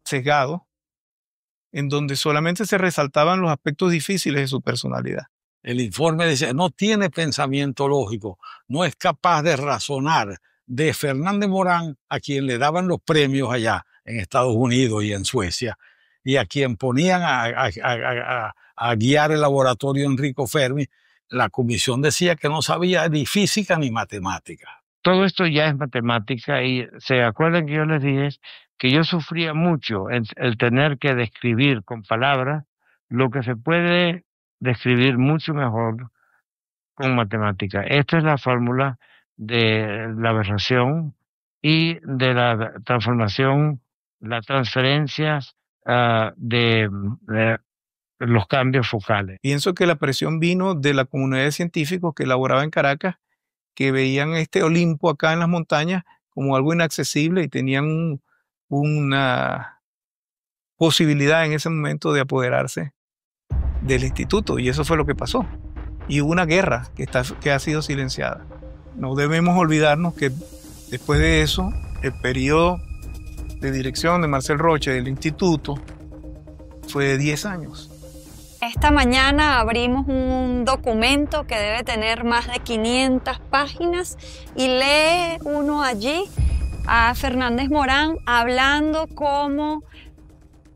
sesgado, en donde solamente se resaltaban los aspectos difíciles de su personalidad. El informe dice, no tiene pensamiento lógico, no es capaz de razonar. De Fernández Morán, a quien le daban los premios allá en Estados Unidos y en Suecia, y a quien ponían a guiar el laboratorio Enrico Fermi, la comisión decía que no sabía ni física ni matemática. Todo esto ya es matemática y se acuerdan que yo les dije que yo sufría mucho el tener que describir con palabras lo que se puede describir mucho mejor con matemática. Esta es la fórmula de la aberración y de la transformación, las transferencias de los cambios focales. Pienso que la presión vino de la comunidad de científicos que laboraba en Caracas, que veían este Olimpo acá en las montañas como algo inaccesible y tenían una posibilidad en ese momento de apoderarse del instituto, y eso fue lo que pasó. Y hubo una guerra que ha sido silenciada. No debemos olvidarnos que después de eso, el periodo de dirección de Marcel Roche del instituto fue de 10 años. Esta mañana abrimos un documento que debe tener más de 500 páginas y lee uno allí a Fernández Morán hablando cómo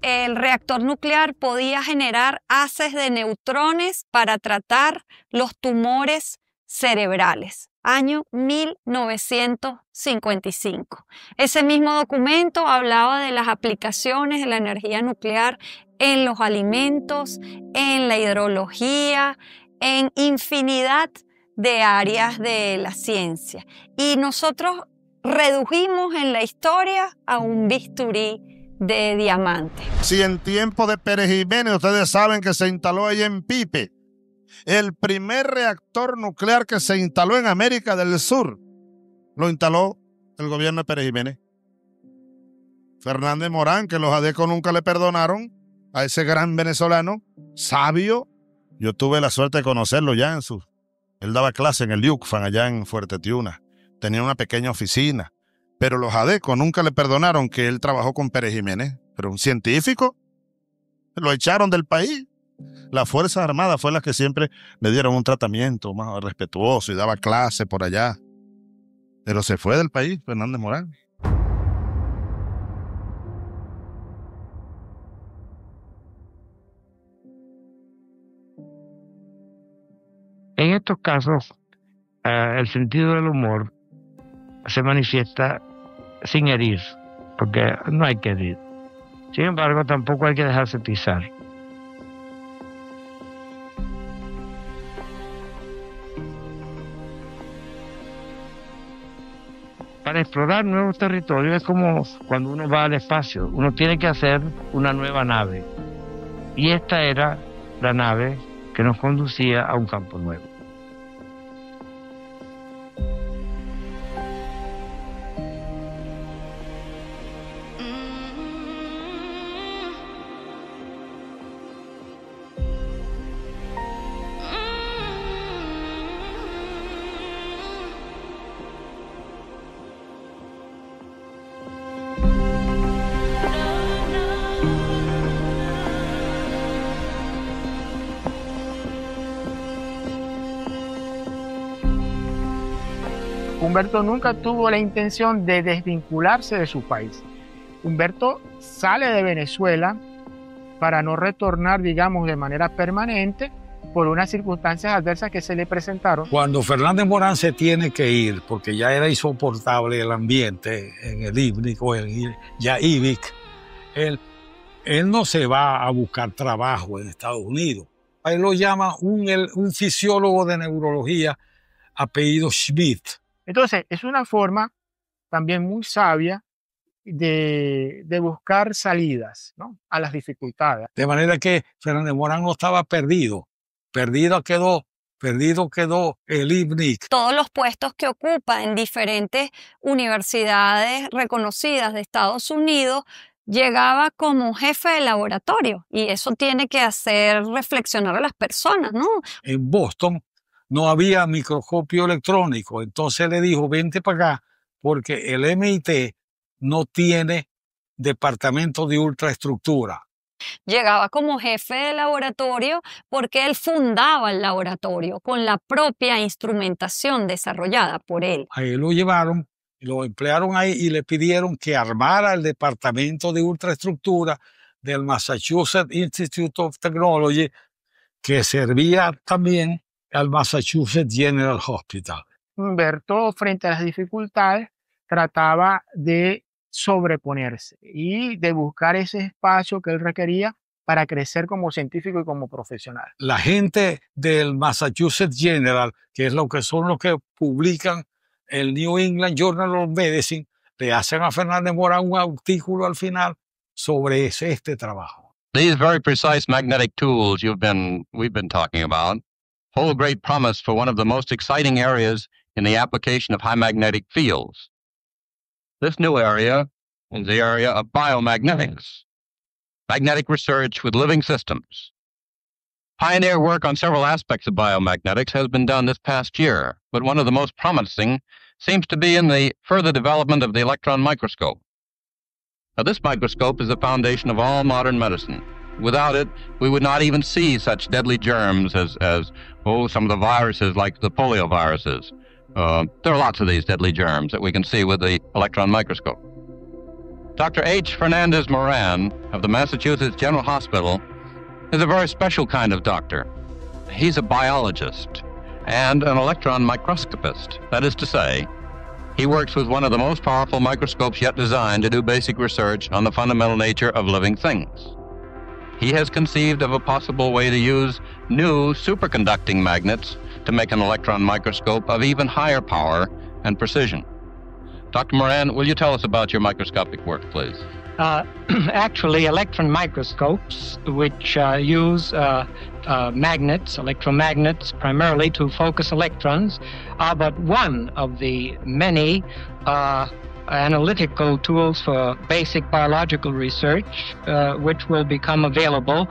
el reactor nuclear podía generar haces de neutrones para tratar los tumores cerebrales. Año 1955. Ese mismo documento hablaba de las aplicaciones de la energía nuclear en los alimentos, en la hidrología, en infinidad de áreas de la ciencia. Y nosotros redujimos en la historia a un bisturí de diamante. Si en tiempo de Pérez Jiménez ustedes saben que se instaló allá en Pipe El primer reactor nuclear que se instaló en América del Sur lo instaló el gobierno de Pérez Jiménez. Fernández Morán, que los ADECO nunca le perdonaron a ese gran venezolano, sabio. Yo tuve la suerte de conocerlo ya él daba clase en el UCFAN allá en Fuerte Tiuna. Tenía una pequeña oficina. Pero los ADECO nunca le perdonaron que él trabajó con Pérez Jiménez. Pero un científico, lo echaron del país. Las Fuerzas Armadas fue las que siempre le dieron un tratamiento más respetuoso y daba clase por allá. Pero se fue del país, Fernández Morán. En estos casos, el sentido del humor se manifiesta sin herir, porque no hay que herir. Sin embargo, tampoco hay que dejarse pisar. Para explorar nuevos territorios es como cuando uno va al espacio. Uno tiene que hacer una nueva nave. Y esta era la nave que nos conducía a un campo nuevo. Humberto nunca tuvo la intención de desvincularse de su país. Humberto sale de Venezuela para no retornar, digamos, de manera permanente por unas circunstancias adversas que se le presentaron. Cuando Fernández Morán se tiene que ir, porque ya era insoportable el ambiente en el IBNIC o ya IBIC, él no se va a buscar trabajo en Estados Unidos. Él lo llama un fisiólogo de neurología apellido Schmidt. Entonces, es una forma también muy sabia de buscar salidas, ¿no?, a las dificultades. De manera que Fernández Morán no estaba perdido. Perdido quedó el IBNIC. Todos los puestos que ocupa en diferentes universidades reconocidas de Estados Unidos, llegaba como jefe de laboratorio. Y eso tiene que hacer reflexionar a las personas, ¿no? En Boston no había microscopio electrónico. Entonces le dijo, vente para acá, porque el MIT no tiene departamento de ultraestructura. Llegaba como jefe de laboratorio porque él fundaba el laboratorio con la propia instrumentación desarrollada por él. Ahí lo llevaron, lo emplearon ahí y le pidieron que armara el departamento de ultraestructura del Massachusetts Institute of Technology, que servía también al Massachusetts General Hospital. Humberto, frente a las dificultades, trataba de sobreponerse y de buscar ese espacio que él requería para crecer como científico y como profesional. La gente del Massachusetts General, que es lo que son los que publican el New England Journal of Medicine, le hacen a Fernández Morán un artículo al final sobre este trabajo. These very precise magnetic tools we've been talking about hold great promise for one of the most exciting areas in the application of high magnetic fields. This new area is the area of biomagnetics, magnetic research with living systems. Pioneer work on several aspects of biomagnetics has been done this past year, but one of the most promising seems to be in the further development of the electron microscope. Now, this microscope is the foundation of all modern medicine. Without it, we would not even see such deadly germs as some of the viruses like the polio viruses. There are lots of these deadly germs that we can see with the electron microscope. Dr. H. Fernandez Moran of the Massachusetts General Hospital is a very special kind of doctor. He's a biologist and an electron microscopist. That is to say, he works with one of the most powerful microscopes yet designed to do basic research on the fundamental nature of living things. He has conceived of a possible way to use new superconducting magnets to make an electron microscope of even higher power and precision. Dr. Moran, will you tell us about your microscopic work, please? Actually, electron microscopes, which use magnets, electromagnets, primarily to focus electrons, are but one of the many analytical tools for basic biological research, which will become available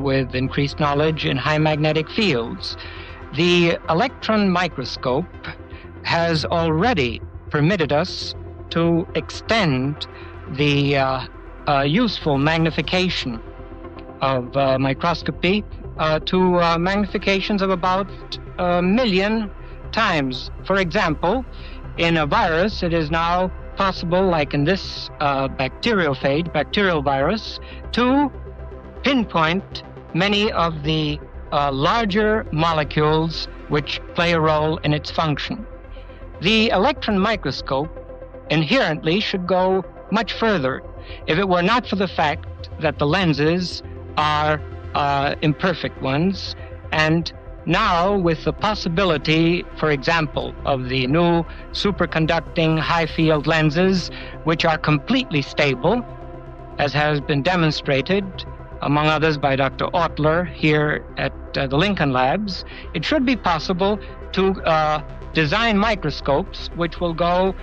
with increased knowledge in high magnetic fields. The electron microscope has already permitted us to extend the useful magnification of microscopy to magnifications of about 1 million times. For example, in a virus, it is now possible, like in this bacterial virus, to pinpoint many of the larger molecules which play a role in its function. The electron microscope inherently should go much further if it were not for the fact that the lenses are imperfect ones, and now with the possibility, for example, of the new superconducting high-field lenses, which are completely stable, as has been demonstrated, among others by Dr. Ortler here at the Lincoln Labs, it should be possible to design microscopes which will go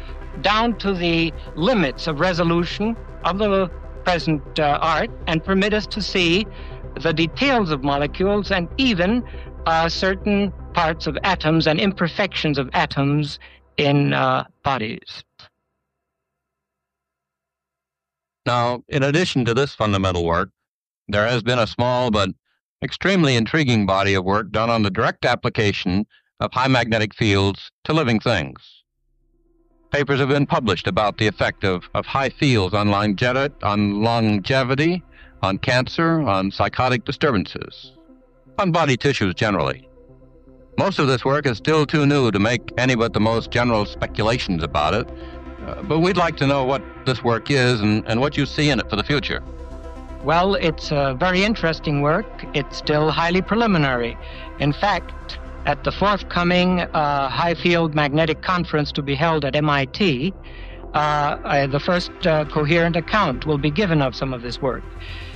down to the limits of resolution of the present art and permit us to see the details of molecules and even certain parts of atoms and imperfections of atoms in bodies. Now, in addition to this fundamental work, there has been a small but extremely intriguing body of work done on the direct application of high magnetic fields to living things. Papers have been published about the effect of high fields on longevity, on cancer, on psychotic disturbances, on body tissues generally. Most of this work is still too new to make any but the most general speculations about it, but we'd like to know what this work is and what you see in it for the future. Well, it's a very interesting work. It's still highly preliminary. In fact, at the forthcoming high-field magnetic conference to be held at MIT, the first coherent account will be given of some of this work.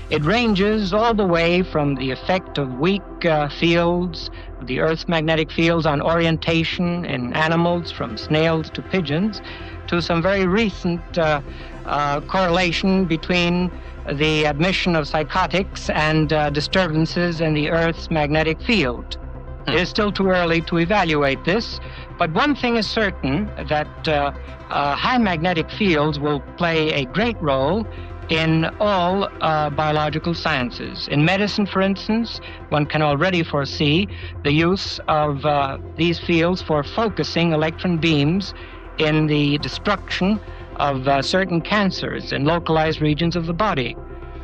It ranges all the way from the effect of weak fields, the Earth's magnetic fields on orientation in animals, from snails to pigeons, to some very recent correlation between the admission of psychotics and disturbances in the Earth's magnetic field. It is still too early to evaluate this, but one thing is certain, that high magnetic fields will play a great role in all biological sciences. In medicine, for instance, one can already foresee the use of these fields for focusing electron beams in the destruction of certain cancers in localized regions of the body,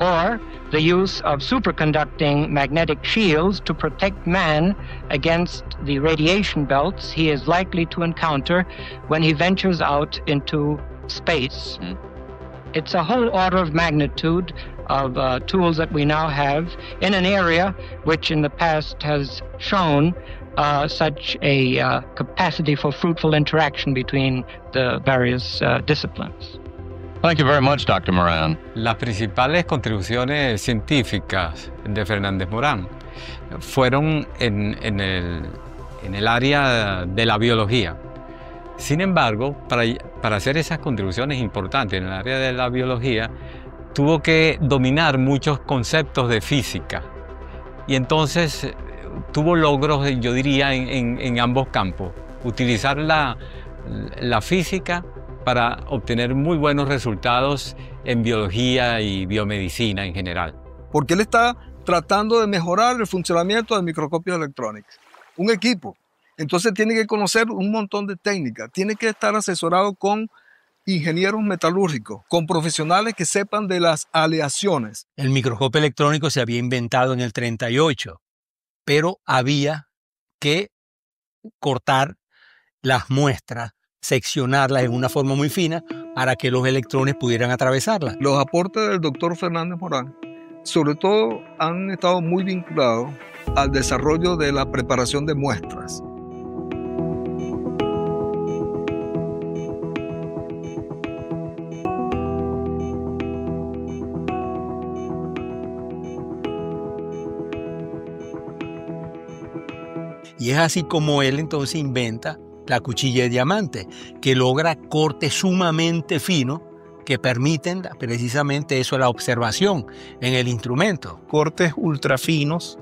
or the use of superconducting magnetic shields to protect man against the radiation belts he is likely to encounter when he ventures out into space. It's a whole order of magnitude of tools that we now have in an area which in the past has shown such a capacity for fruitful interaction between the various disciplines. Thank you very much, Dr. Moran. Las principales contribuciones científicas de Fernández Morán fueron en el área de la biología. Sin embargo, para hacer esas contribuciones importantes en el área de la biología, tuvo que dominar muchos conceptos de física. Y entonces tuvo logros, yo diría, en ambos campos. Utilizar la física para obtener muy buenos resultados en biología y biomedicina en general. Porque él está tratando de mejorar el funcionamiento de microscopios electrónicos. Un equipo. Entonces tiene que conocer un montón de técnicas. Tiene que estar asesorado con ingenieros metalúrgicos, con profesionales que sepan de las aleaciones. El microscopio electrónico se había inventado en el 38, pero había que cortar las muestras, seccionarlas en una forma muy fina para que los electrones pudieran atravesarlas. Los aportes del doctor Fernández Morán, sobre todo, han estado muy vinculados al desarrollo de la preparación de muestras. Y es así como él entonces inventa la cuchilla de diamante, que logra cortes sumamente finos que permiten precisamente eso, la observación en el instrumento. Cortes ultra finos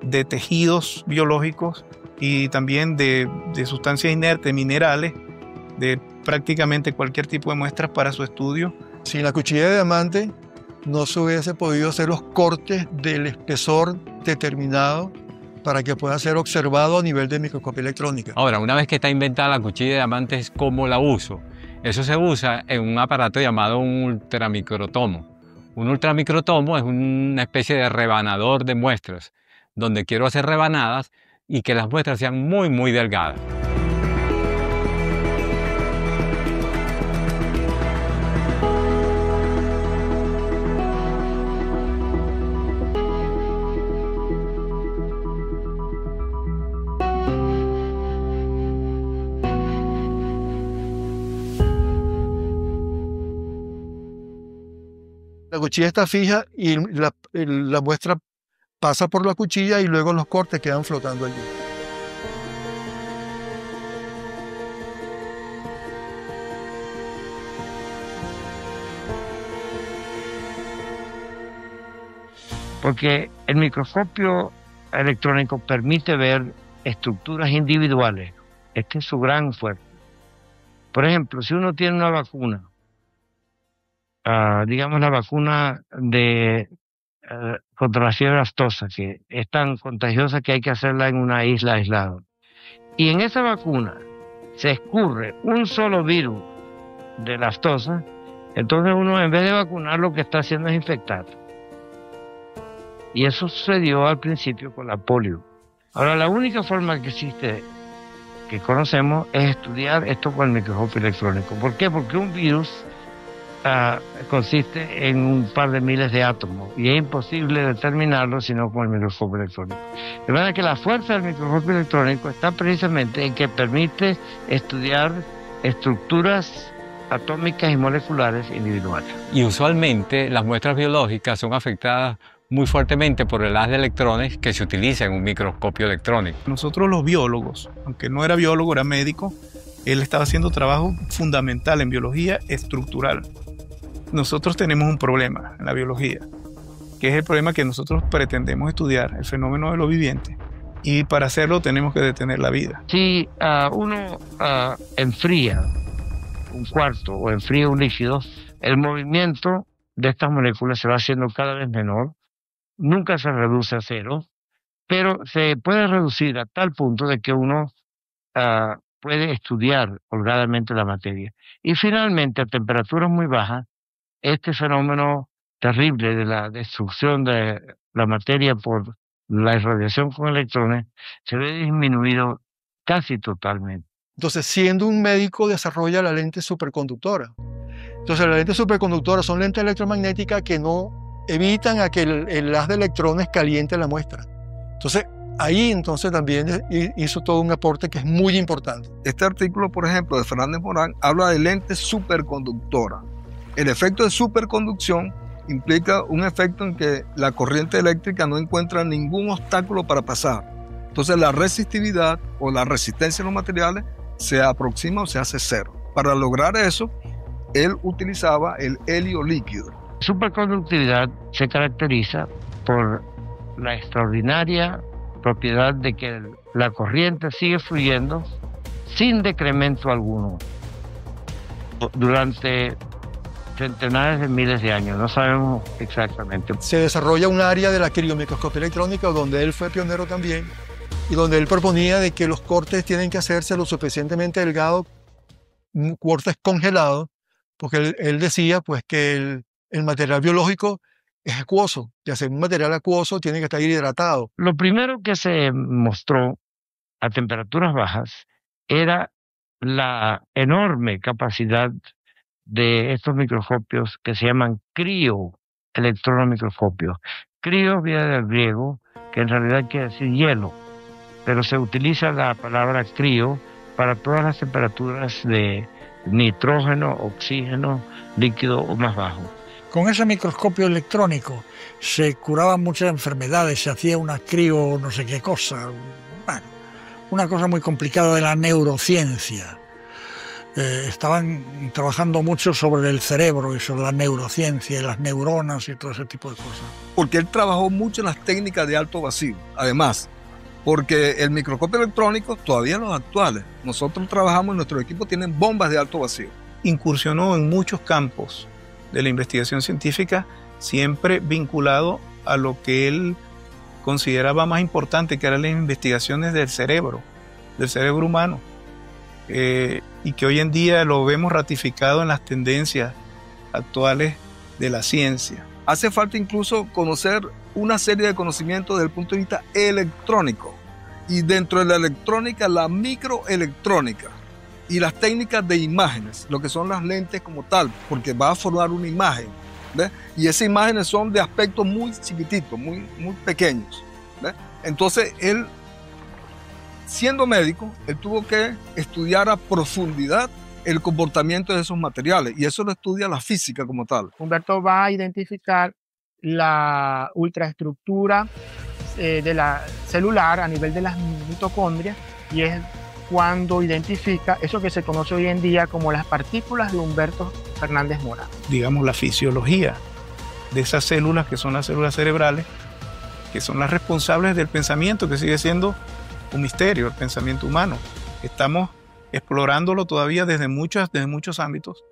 de tejidos biológicos y también de sustancias inertes, minerales, de prácticamente cualquier tipo de muestras para su estudio. Sin la cuchilla de diamante no se hubiese podido hacer los cortes del espesor determinado para que pueda ser observado a nivel de microscopía electrónica. Ahora, una vez que está inventada la cuchilla de diamantes, ¿cómo la uso? Eso se usa en un aparato llamado un ultramicrotomo. Un ultramicrotomo es una especie de rebanador de muestras, donde quiero hacer rebanadas y que las muestras sean muy, muy delgadas. La cuchilla está fija y la muestra pasa por la cuchilla y luego los cortes quedan flotando allí. Porque el microscopio electrónico permite ver estructuras individuales. Este es su gran fuerte. Por ejemplo, si uno tiene una vacuna, digamos la vacuna contra la fiebre aftosa, que es tan contagiosa que hay que hacerla en una isla aislada. Y en esa vacuna se escurre un solo virus de la aftosa, entonces uno en vez de vacunar lo que está haciendo es infectar. Y eso sucedió al principio con la polio. Ahora, la única forma que existe, que conocemos, es estudiar esto con el microscopio electrónico. ¿Por qué? Porque un virus consiste en un par de miles de átomos y es imposible determinarlo sino con el microscopio electrónico. De manera que la fuerza del microscopio electrónico está precisamente en que permite estudiar estructuras atómicas y moleculares individuales. Y usualmente las muestras biológicas son afectadas muy fuertemente por el haz de electrones que se utiliza en un microscopio electrónico. Nosotros los biólogos, aunque no era biólogo, era médico, él estaba haciendo trabajo fundamental en biología estructural. Nosotros tenemos un problema en la biología, que es el problema que nosotros pretendemos estudiar, el fenómeno de lo viviente, y para hacerlo tenemos que detener la vida. Si uno enfría un cuarto o enfría un líquido, el movimiento de estas moléculas se va haciendo cada vez menor, nunca se reduce a cero, pero se puede reducir a tal punto de que uno puede estudiar holgadamente la materia. Y finalmente, a temperaturas muy bajas, este fenómeno terrible de la destrucción de la materia por la irradiación con electrones se ve disminuido casi totalmente. Entonces, siendo un médico, desarrolla la lente superconductora. Entonces, las lentes superconductoras son lentes electromagnéticas que no evitan a que el haz de electrones caliente la muestra. Entonces, ahí entonces también hizo todo un aporte que es muy importante. Este artículo, por ejemplo, de Fernández Morán, habla de lentes superconductoras. El efecto de superconducción implica un efecto en que la corriente eléctrica no encuentra ningún obstáculo para pasar. Entonces la resistividad o la resistencia de los materiales se aproxima o se hace cero. Para lograr eso, él utilizaba el helio líquido. Superconductividad se caracteriza por la extraordinaria propiedad de que la corriente sigue fluyendo sin decremento alguno durante centenares de miles de años, no sabemos exactamente. Se desarrolla un área de la criomicroscopía electrónica donde él fue pionero también y donde él proponía de que los cortes tienen que hacerse lo suficientemente delgados, cortes congelados, porque él decía pues que el material biológico es acuoso, y hacer un material acuoso tiene que estar hidratado. Lo primero que se mostró a temperaturas bajas era la enorme capacidad de estos microscopios que se llaman crioelectronomicroscopios. Crio viene del griego, que en realidad quiere decir hielo, pero se utiliza la palabra crio para todas las temperaturas de nitrógeno, oxígeno, líquido o más bajo. Con ese microscopio electrónico se curaban muchas enfermedades, se hacía una crio no sé qué cosa. Bueno, una cosa muy complicada de la neurociencia. Estaban trabajando mucho sobre el cerebro y sobre la neurociencia y las neuronas y todo ese tipo de cosas. Porque él trabajó mucho en las técnicas de alto vacío, además, porque el microscopio electrónico, todavía los actuales, nosotros trabajamos, nuestro equipo tienen bombas de alto vacío. Incursionó en muchos campos de la investigación científica, siempre vinculado a lo que él consideraba más importante, que eran las investigaciones del cerebro humano. Y que hoy en día lo vemos ratificado en las tendencias actuales de la ciencia. Hace falta incluso conocer una serie de conocimientos desde el punto de vista electrónico, y dentro de la electrónica, la microelectrónica y las técnicas de imágenes, lo que son las lentes como tal, porque va a formar una imagen, ¿ves? Y esas imágenes son de aspectos muy chiquititos, muy pequeños, ¿ves? Entonces él, siendo médico, él tuvo que estudiar a profundidad el comportamiento de esos materiales, y eso lo estudia la física como tal. Humberto va a identificar la ultraestructura de la celular a nivel de las mitocondrias, y es cuando identifica eso que se conoce hoy en día como las partículas de Humberto Fernández Morán. Digamos, la fisiología de esas células, que son las células cerebrales, que son las responsables del pensamiento, que sigue siendo un misterio, el pensamiento humano. Estamos explorándolo todavía desde muchos ámbitos.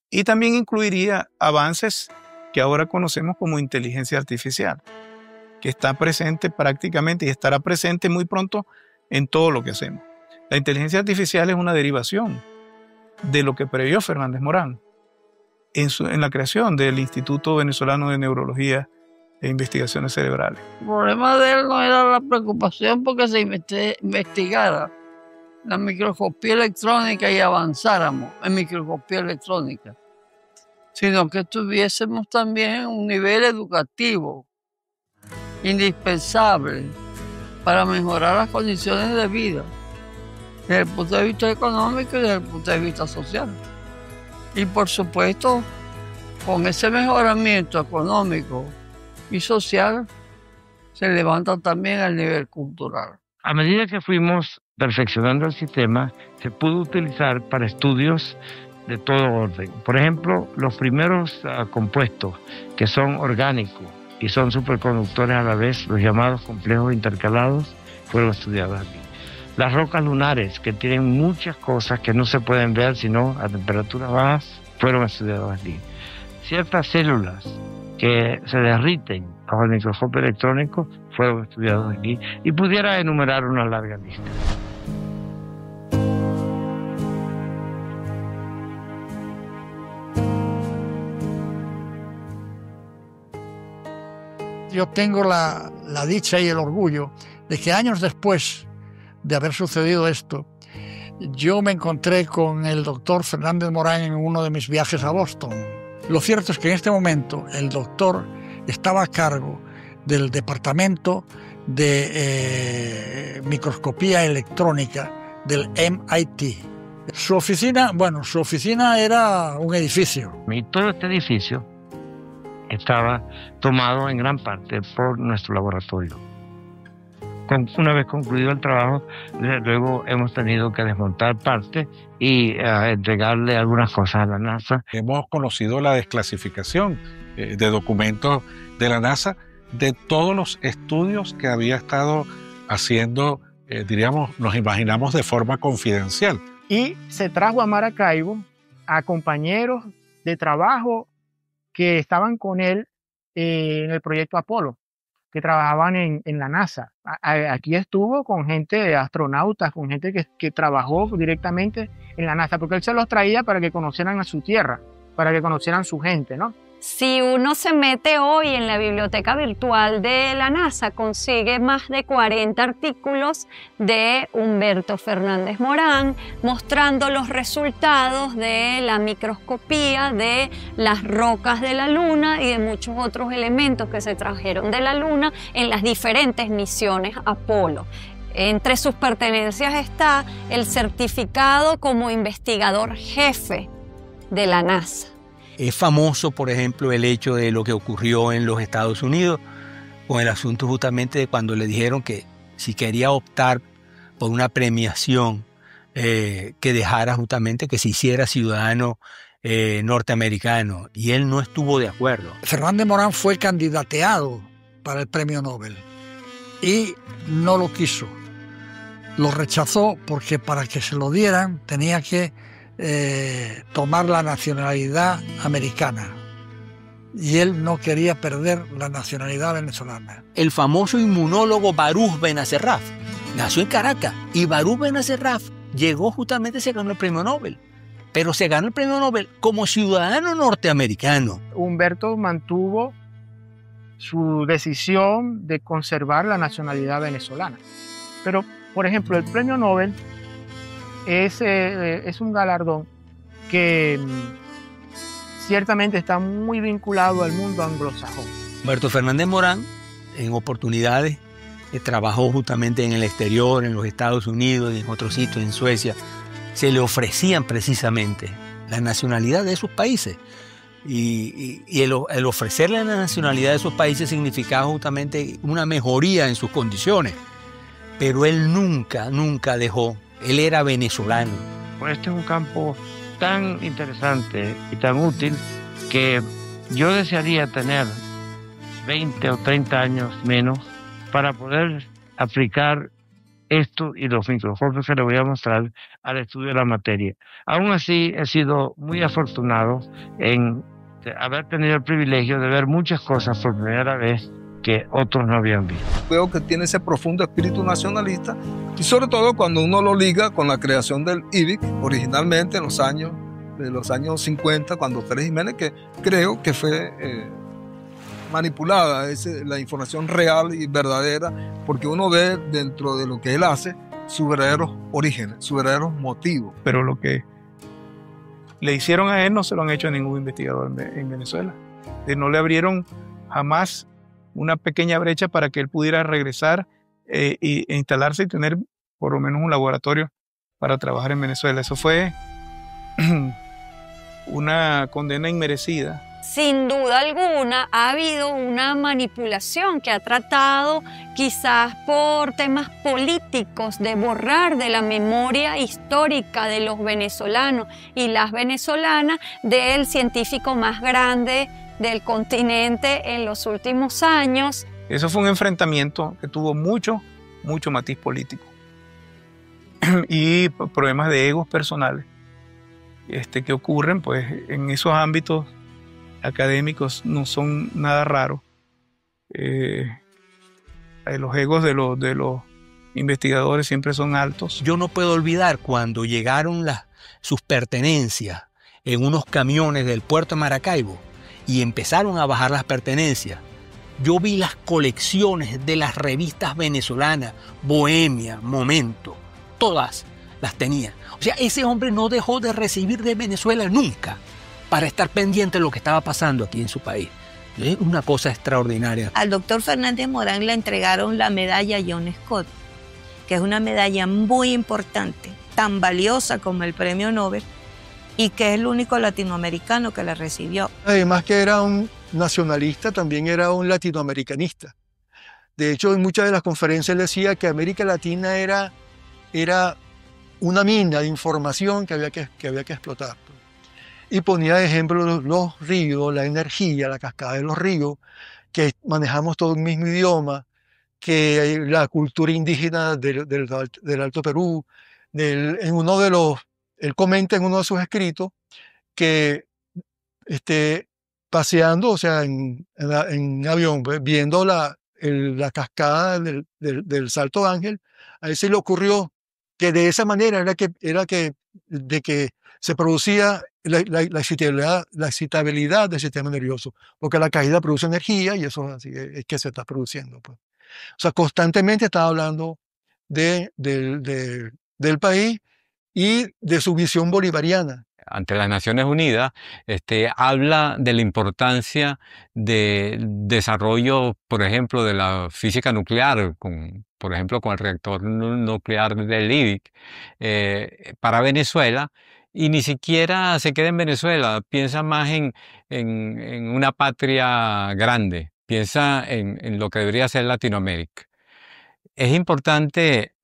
Y también incluiría avances que ahora conocemos como inteligencia artificial, que está presente prácticamente y estará presente muy pronto en todo lo que hacemos. La inteligencia artificial es una derivación de lo que previó Fernández Morán en la creación del Instituto Venezolano de Neurología e Investigaciones Cerebrales. El problema de él no era la preocupación porque se investigara la microscopía electrónica y avanzáramos en microscopía electrónica, sino que tuviésemos también un nivel educativo indispensable para mejorar las condiciones de vida desde el punto de vista económico y desde el punto de vista social. Y por supuesto, con ese mejoramiento económico y social, se levanta también el nivel cultural. A medida que fuimos perfeccionando el sistema, se pudo utilizar para estudios de todo orden. Por ejemplo, los primeros compuestos que son orgánicos y son superconductores a la vez, los llamados complejos intercalados, fueron estudiados aquí. Las rocas lunares, que tienen muchas cosas que no se pueden ver sino a temperaturas bajas, fueron estudiadas aquí. Ciertas células que se derriten bajo el microscopio electrónico fueron estudiados aquí, y pudiera enumerar una larga lista. Yo tengo la dicha y el orgullo de que años después de haber sucedido esto, yo me encontré con el doctor Fernández Morán en uno de mis viajes a Boston. Lo cierto es que en este momento el doctor estaba a cargo del departamento de microscopía electrónica del MIT. Su oficina era un edificio. Y todo este edificio estaba tomado en gran parte por nuestro laboratorio. Una vez concluido el trabajo, luego hemos tenido que desmontar parte y entregarle algunas cosas a la NASA. Hemos conocido la desclasificación de documentos de la NASA de todos los estudios que había estado haciendo, diríamos, nos imaginamos de forma confidencial. Y se trajo a Maracaibo a compañeros de trabajo que estaban con él en el proyecto Apolo, que trabajaban en la NASA. Aquí estuvo con gente, astronautas, con gente que trabajó directamente en la NASA, porque él se los traía para que conocieran a su tierra, para que conocieran su gente, ¿no? Si uno se mete hoy en la biblioteca virtual de la NASA, consigue más de 40 artículos de Humberto Fernández Morán mostrando los resultados de la microscopía de las rocas de la Luna y de muchos otros elementos que se trajeron de la Luna en las diferentes misiones Apolo. Entre sus pertenencias está el certificado como investigador jefe de la NASA. Es famoso, por ejemplo, el hecho de lo que ocurrió en los Estados Unidos con el asunto justamente de cuando le dijeron que si quería optar por una premiación que dejara justamente que se hiciera ciudadano norteamericano, y él no estuvo de acuerdo. Fernández Morán fue candidateado para el premio Nobel y no lo quiso. Lo rechazó porque para que se lo dieran tenía que tomar la nacionalidad americana, y él no quería perder la nacionalidad venezolana. El famoso inmunólogo Baruch Benacerraf nació en Caracas, y Baruch Benacerraf llegó justamente, se ganó el premio Nobel, pero se ganó el premio Nobel como ciudadano norteamericano. Humberto mantuvo su decisión de conservar la nacionalidad venezolana. Pero, por ejemplo, el premio Nobel es un galardón que ciertamente está muy vinculado al mundo anglosajón. Humberto Fernández Morán, en oportunidades, trabajó justamente en el exterior, en los Estados Unidos y en otros sitios, en Suecia. Se le ofrecían precisamente la nacionalidad de esos países. Y el ofrecerle la nacionalidad de esos países significaba justamente una mejoría en sus condiciones. Pero él nunca dejó. Él era venezolano. Pues este es un campo tan interesante y tan útil que yo desearía tener 20 o 30 años menos para poder aplicar esto y los microscopios que le voy a mostrar al estudio de la materia. Aún así, he sido muy afortunado en haber tenido el privilegio de ver muchas cosas por primera vez que otros no habían visto. Veo que tiene ese profundo espíritu nacionalista, y sobre todo cuando uno lo liga con la creación del IBIC, originalmente en los años 50, cuando Pérez Jiménez, que creo que fue manipulada, la información real y verdadera, porque uno ve dentro de lo que él hace sus verdaderos orígenes, sus verdaderos motivos. Pero lo que le hicieron a él no se lo han hecho a ningún investigador en Venezuela. No le abrieron jamás una pequeña brecha para que él pudiera regresar e instalarse y tener por lo menos un laboratorio para trabajar en Venezuela. Eso fue una condena inmerecida. Sin duda alguna ha habido una manipulación que ha tratado, quizás por temas políticos, de borrar de la memoria histórica de los venezolanos y las venezolanas del científico más grande del continente en los últimos años. Eso fue un enfrentamiento que tuvo mucho matiz político y problemas de egos personales que ocurren pues en esos ámbitos académicos. No son nada raros. Los egos de los investigadores siempre son altos. Yo no puedo olvidar cuando llegaron sus pertenencias en unos camiones del puerto de Maracaibo y empezaron a bajar las pertenencias. Yo vi las colecciones de las revistas venezolanas, Bohemia, Momento, todas las tenía. O sea, ese hombre no dejó de recibir de Venezuela nunca para estar pendiente de lo que estaba pasando aquí en su país. Es una cosa extraordinaria. Al doctor Fernández Morán le entregaron la medalla John Scott, que es una medalla muy importante, tan valiosa como el premio Nobel, y que es el único latinoamericano que la recibió. Además que era un nacionalista, también era un latinoamericanista. De hecho, en muchas de las conferencias él decía que América Latina era una mina de información que había que explotar. Y ponía de ejemplo los ríos, la energía, la cascada de los ríos, que manejamos todo el mismo idioma, que la cultura indígena del Alto Perú. Él comenta en uno de sus escritos que paseando, o sea, en avión, viendo la cascada del Salto Ángel, a él se le ocurrió que de esa manera era que se producía la excitabilidad del sistema nervioso, porque la caída produce energía y eso así es que se está produciendo. Pues. O sea, constantemente estaba hablando del país y de su visión bolivariana. Ante las Naciones Unidas, habla de la importancia del desarrollo, por ejemplo, de la física nuclear, por ejemplo, con el reactor nuclear del IBIC, para Venezuela, y ni siquiera se queda en Venezuela, piensa más en una patria grande, piensa en lo que debería ser Latinoamérica. Es importante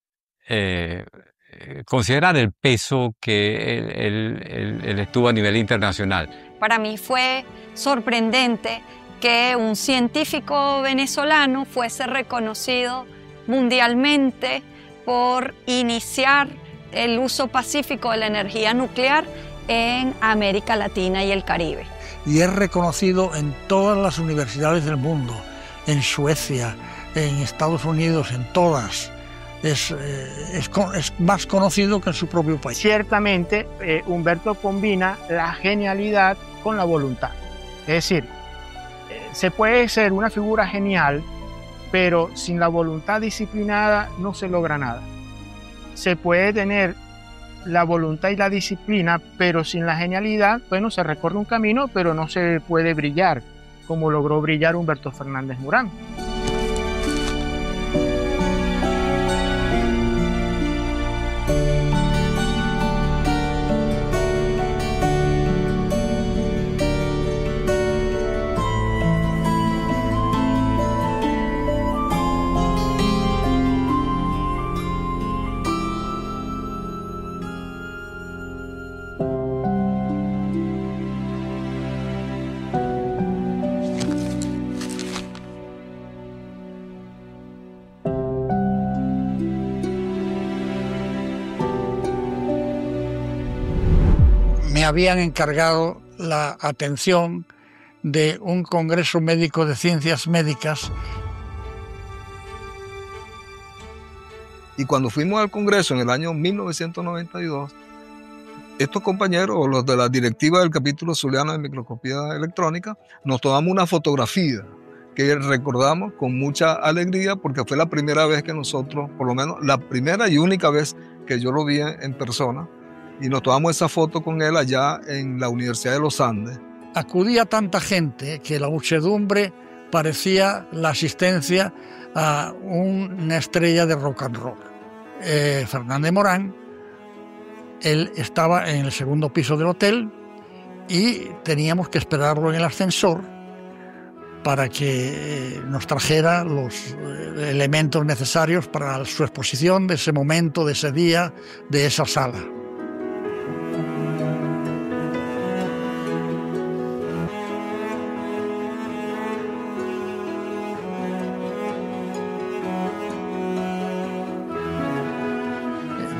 considerar el peso que él estuvo a nivel internacional. Para mí fue sorprendente que un científico venezolano fuese reconocido mundialmente por iniciar el uso pacífico de la energía nuclear en América Latina y el Caribe. Y es reconocido en todas las universidades del mundo, en Suecia, en Estados Unidos, en todas. Es más conocido que en su propio país. Ciertamente, Humberto combina la genialidad con la voluntad. Es decir, se puede ser una figura genial, pero sin la voluntad disciplinada no se logra nada. Se puede tener la voluntad y la disciplina, pero sin la genialidad, bueno, se recorre un camino, pero no se puede brillar, como logró brillar Humberto Fernández Morán. Me habían encargado la atención de un congreso médico de ciencias médicas. Y cuando fuimos al congreso en el año 1992, estos compañeros, los de la directiva del capítulo zuliano de microscopía electrónica, nos tomamos una fotografía que recordamos con mucha alegría porque fue la primera vez que nosotros, por lo menos la primera y única vez que yo lo vi en persona, y nos tomamos esa foto con él allá en la Universidad de los Andes. Acudía tanta gente que la muchedumbre parecía la asistencia a una estrella de rock and roll. Fernández Morán, él estaba en el segundo piso del hotel y teníamos que esperarlo en el ascensor para que nos trajera los elementos necesarios para su exposición de ese momento, de ese día, de esa sala.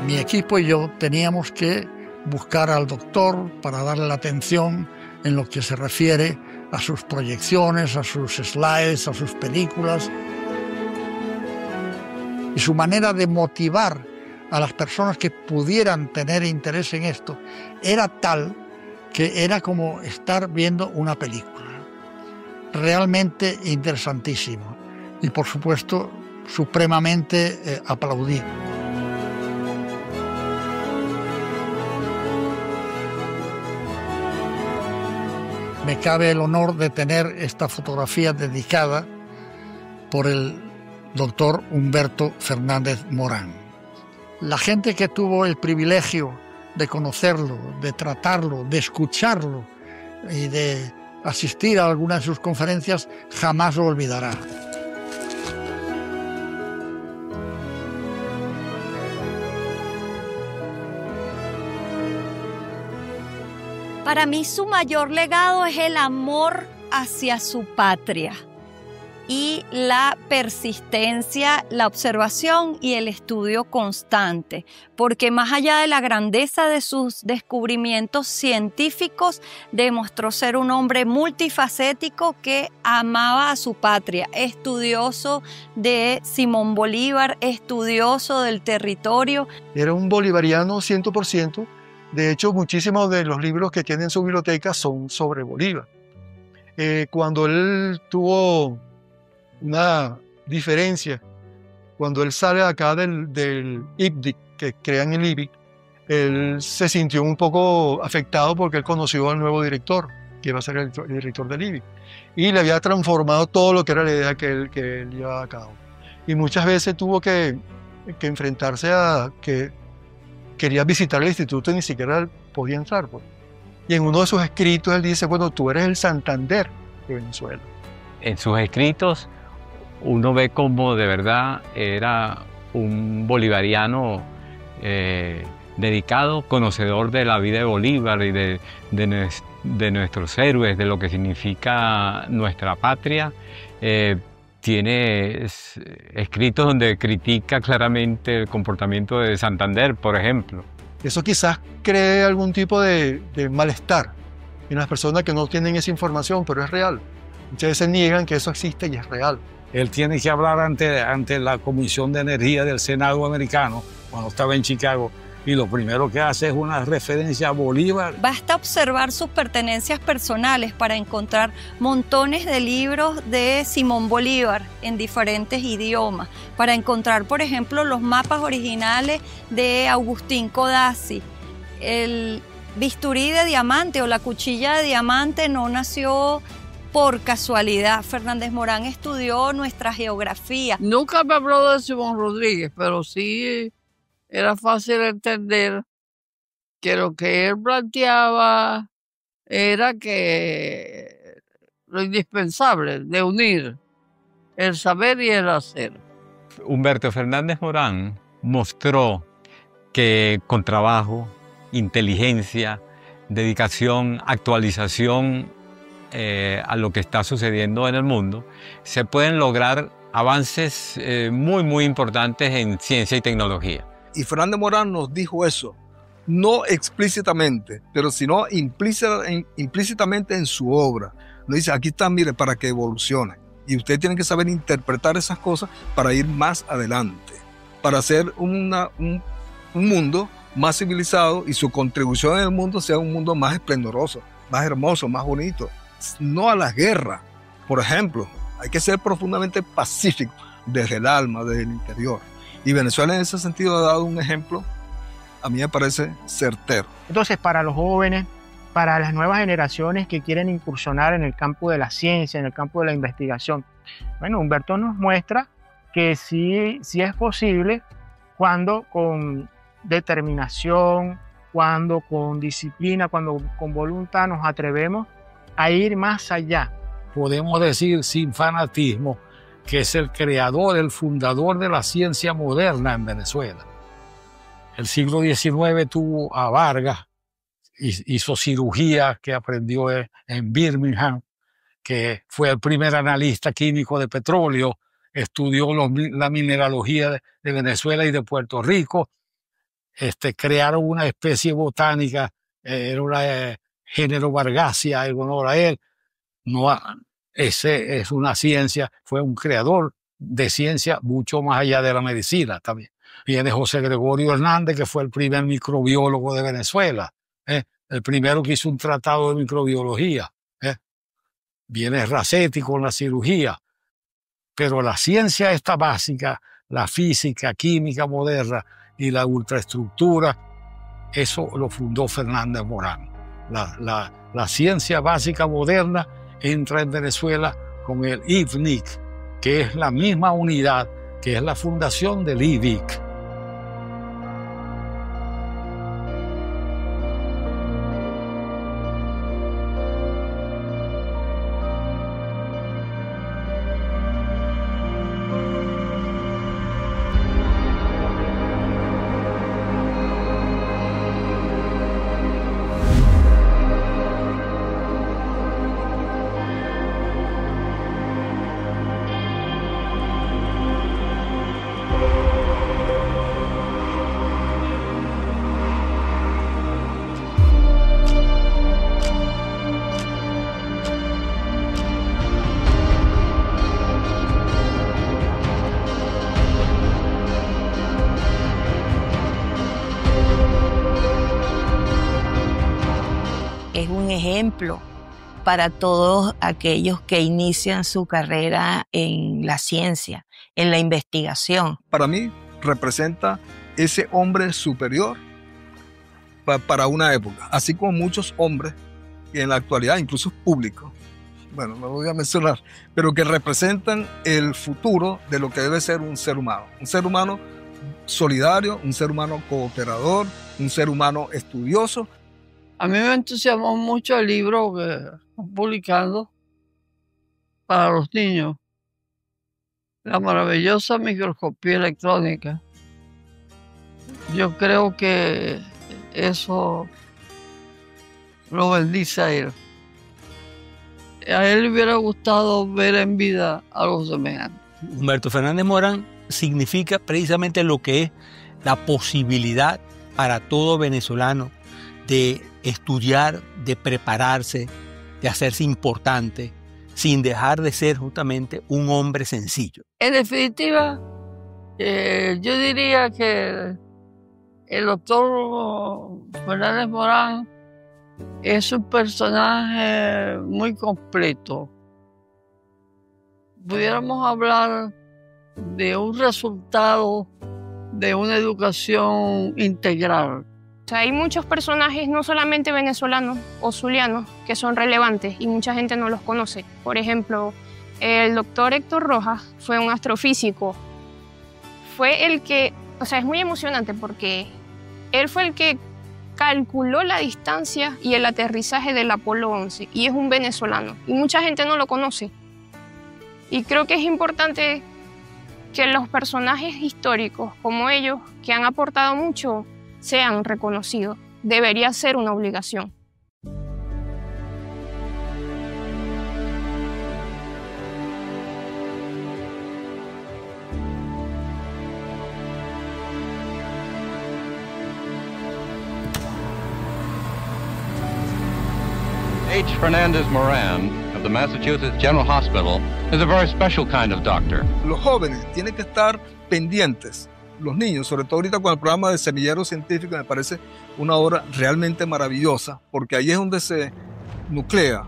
Mi equipo y yo teníamos que buscar al doctor para darle la atención en lo que se refiere a sus proyecciones, a sus slides, a sus películas. Y su manera de motivar a las personas que pudieran tener interés en esto era tal que era como estar viendo una película. Realmente interesantísimo. Y por supuesto, supremamente aplaudido. Me cabe el honor de tener esta fotografía dedicada por el doctor Humberto Fernández Morán. La gente que tuvo el privilegio de conocerlo, de tratarlo, de escucharlo y de asistir a alguna de sus conferencias jamás lo olvidará. Para mí su mayor legado es el amor hacia su patria y la persistencia, la observación y el estudio constante, porque más allá de la grandeza de sus descubrimientos científicos, demostró ser un hombre multifacético que amaba a su patria, estudioso de Simón Bolívar, estudioso del territorio. Era un bolivariano 100%. De hecho, muchísimos de los libros que tiene en su biblioteca son sobre Bolívar. Cuando él tuvo una diferencia, cuando él sale acá del IPDIC, que crean el IBI, él se sintió un poco afectado porque él conoció al nuevo director, que iba a ser el director del IBI, y le había transformado todo lo que era la idea que él llevaba a cabo. Y muchas veces tuvo que enfrentarse a que quería visitar el instituto y ni siquiera podía entrar. Y en uno de sus escritos él dice, bueno, tú eres el Santander de Venezuela. En sus escritos uno ve cómo de verdad era un bolivariano dedicado, conocedor de la vida de Bolívar y de nuestros héroes, de lo que significa nuestra patria. Tiene escritos donde critica claramente el comportamiento de Santander, por ejemplo. Eso quizás cree algún tipo de malestar en las personas que no tienen esa información, pero es real. Muchas veces niegan que eso existe y es real. Él tiene que hablar ante la Comisión de Energía del Senado americano cuando estaba en Chicago, y lo primero que hace es una referencia a Bolívar. Basta observar sus pertenencias personales para encontrar montones de libros de Simón Bolívar en diferentes idiomas, para encontrar, por ejemplo, los mapas originales de Agustín Codazzi. El bisturí de diamante o la cuchilla de diamante no nació por casualidad. Fernández Morán estudió nuestra geografía. Nunca me habló de Simón Rodríguez, pero sí era fácil entender que lo que él planteaba era que lo indispensable de unir el saber y el hacer. Humberto Fernández Morán mostró que con trabajo, inteligencia, dedicación, actualización a lo que está sucediendo en el mundo, se pueden lograr avances muy importantes en ciencia y tecnología. Y Fernández Morán nos dijo eso, no explícitamente, pero sino implícitamente en su obra. Nos dice, aquí está, mire, para que evolucione. Y usted tiene que saber interpretar esas cosas para ir más adelante, para hacer un mundo más civilizado y su contribución en el mundo sea un mundo más esplendoroso, más hermoso, más bonito. No a la guerra, por ejemplo. Hay que ser profundamente pacífico desde el alma, desde el interior. Y Venezuela en ese sentido ha dado un ejemplo, a mí me parece certero. Entonces, para los jóvenes, para las nuevas generaciones que quieren incursionar en el campo de la ciencia, en el campo de la investigación, bueno, Humberto nos muestra que sí es posible cuando con determinación, cuando con disciplina, cuando con voluntad nos atrevemos a ir más allá. Podemos decir sin fanatismo que es el creador, el fundador de la ciencia moderna en Venezuela. El siglo XIX tuvo a Vargas, hizo cirugía que aprendió en Birmingham, que fue el primer analista químico de petróleo, estudió la mineralogía de Venezuela y de Puerto Rico, crearon una especie botánica, era un género Vargasia en honor a él. Ese es una ciencia, fue un creador de ciencia mucho más allá de la medicina también. Viene José Gregorio Hernández, que fue el primer microbiólogo de Venezuela, el primero que hizo un tratado de microbiología. Viene Racetti con la cirugía. Pero la ciencia esta básica, la física, química moderna y la ultraestructura, eso lo fundó Fernández Morán. La ciencia básica moderna entra en Venezuela con el IVNIC, que es la misma unidad que es la fundación del IVIC. Es un ejemplo para todos aquellos que inician su carrera en la ciencia, en la investigación. Para mí representa ese hombre superior para una época, así como muchos hombres que en la actualidad, incluso públicos, bueno, no voy a mencionar, pero que representan el futuro de lo que debe ser un ser humano solidario, un ser humano cooperador, un ser humano estudioso. A mí me entusiasmó mucho el libro que están publicando para los niños, La maravillosa microscopía electrónica. Yo creo que eso lo bendice a él. A él le hubiera gustado ver en vida algo semejante. Humberto Fernández Morán significa precisamente lo que es la posibilidad para todo venezolano de estudiar, de prepararse, de hacerse importante, sin dejar de ser justamente un hombre sencillo. En definitiva, yo diría que el doctor Fernández Morán es un personaje muy completo. Pudiéramos hablar de un resultado de una educación integral. O sea, hay muchos personajes, no solamente venezolanos o zulianos, que son relevantes y mucha gente no los conoce. Por ejemplo, el doctor Héctor Rojas fue un astrofísico. Fue el que, o sea, es muy emocionante porque él fue el que calculó la distancia y el aterrizaje del Apolo 11 y es un venezolano y mucha gente no lo conoce. Y creo que es importante que los personajes históricos como ellos, que han aportado mucho, sean reconocidos. Debería ser una obligación. H. Fernandez Moran of the Massachusetts General Hospital is a very special kind of doctor. Los jóvenes tienen que estar pendientes, los niños, sobre todo ahorita con el programa de Semillero Científico, me parece una obra realmente maravillosa, porque ahí es donde se nuclea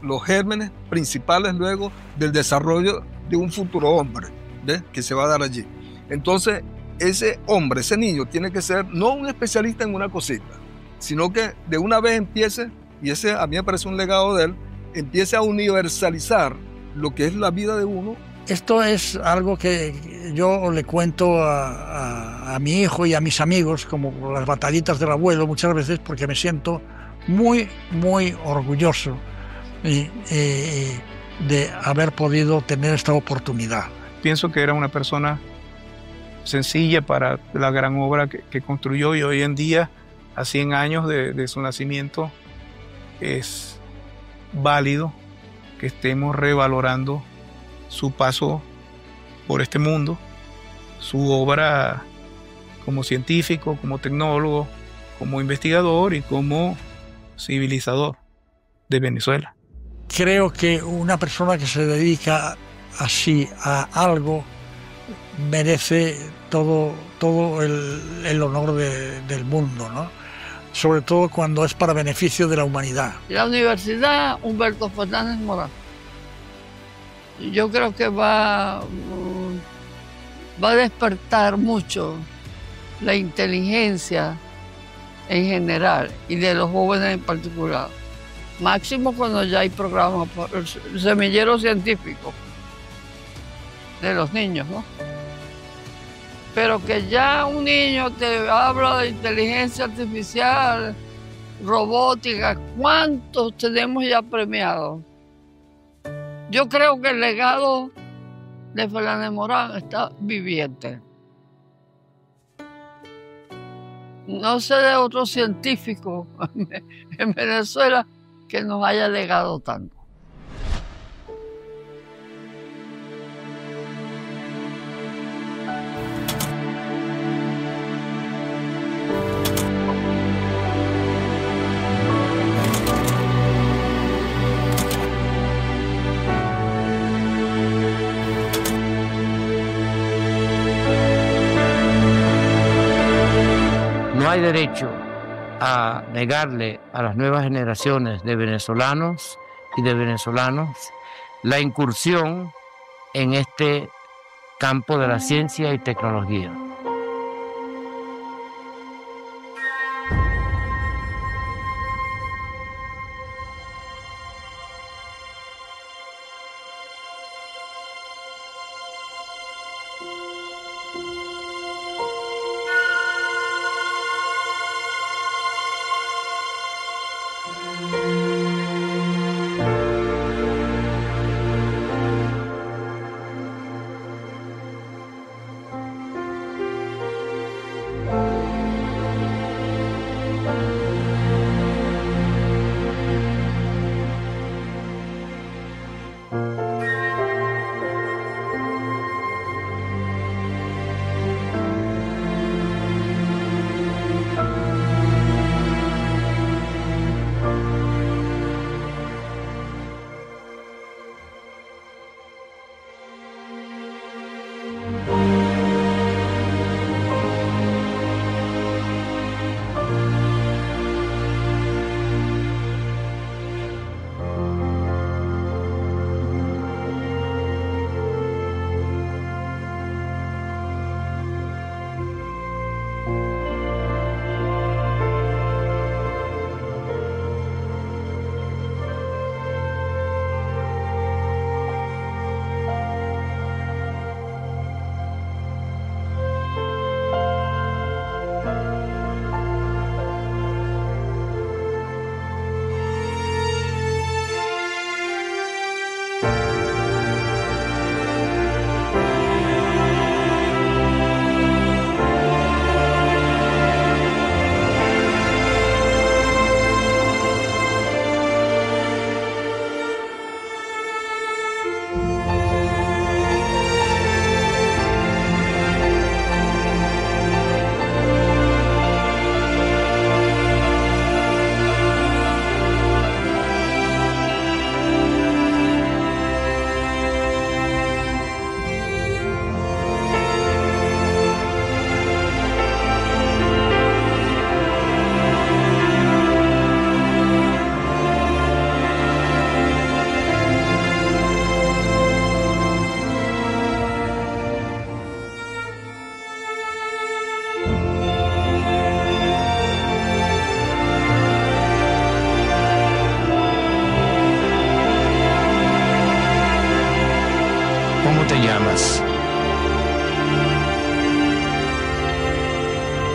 los gérmenes principales luego del desarrollo de un futuro hombre, ¿ves? Que se va a dar allí. Entonces, ese hombre, ese niño, tiene que ser no un especialista en una cosita, sino que de una vez empiece, y ese a mí me parece un legado de él, empiece a universalizar lo que es la vida de uno. Esto es algo que yo le cuento a mi hijo y a mis amigos, como las batallitas del abuelo muchas veces, porque me siento muy, muy orgulloso de haber podido tener esta oportunidad. Pienso que era una persona sencilla para la gran obra que construyó, y hoy en día, a 100 años de su nacimiento, es válido que estemos revalorando su paso por este mundo, su obra como científico, como tecnólogo, como investigador y como civilizador de Venezuela. Creo que una persona que se dedica así a algo merece todo el honor del mundo, ¿no? Sobre todo cuando es para beneficio de la humanidad. La Universidad Humberto Fernández Morán, yo creo que va a despertar mucho la inteligencia en general y de los jóvenes en particular. Máximo cuando ya hay programas, el semillero científico de los niños, ¿no? Pero que ya un niño te habla de inteligencia artificial, robótica, ¿cuántos tenemos ya premiados? Yo creo que el legado de Fernández Morán está viviente. No sé de otro científico en Venezuela que nos haya legado tanto. No hay derecho a negarle a las nuevas generaciones de venezolanos y de venezolanos la incursión en este campo de la ciencia y tecnología.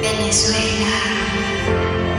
Venezuela.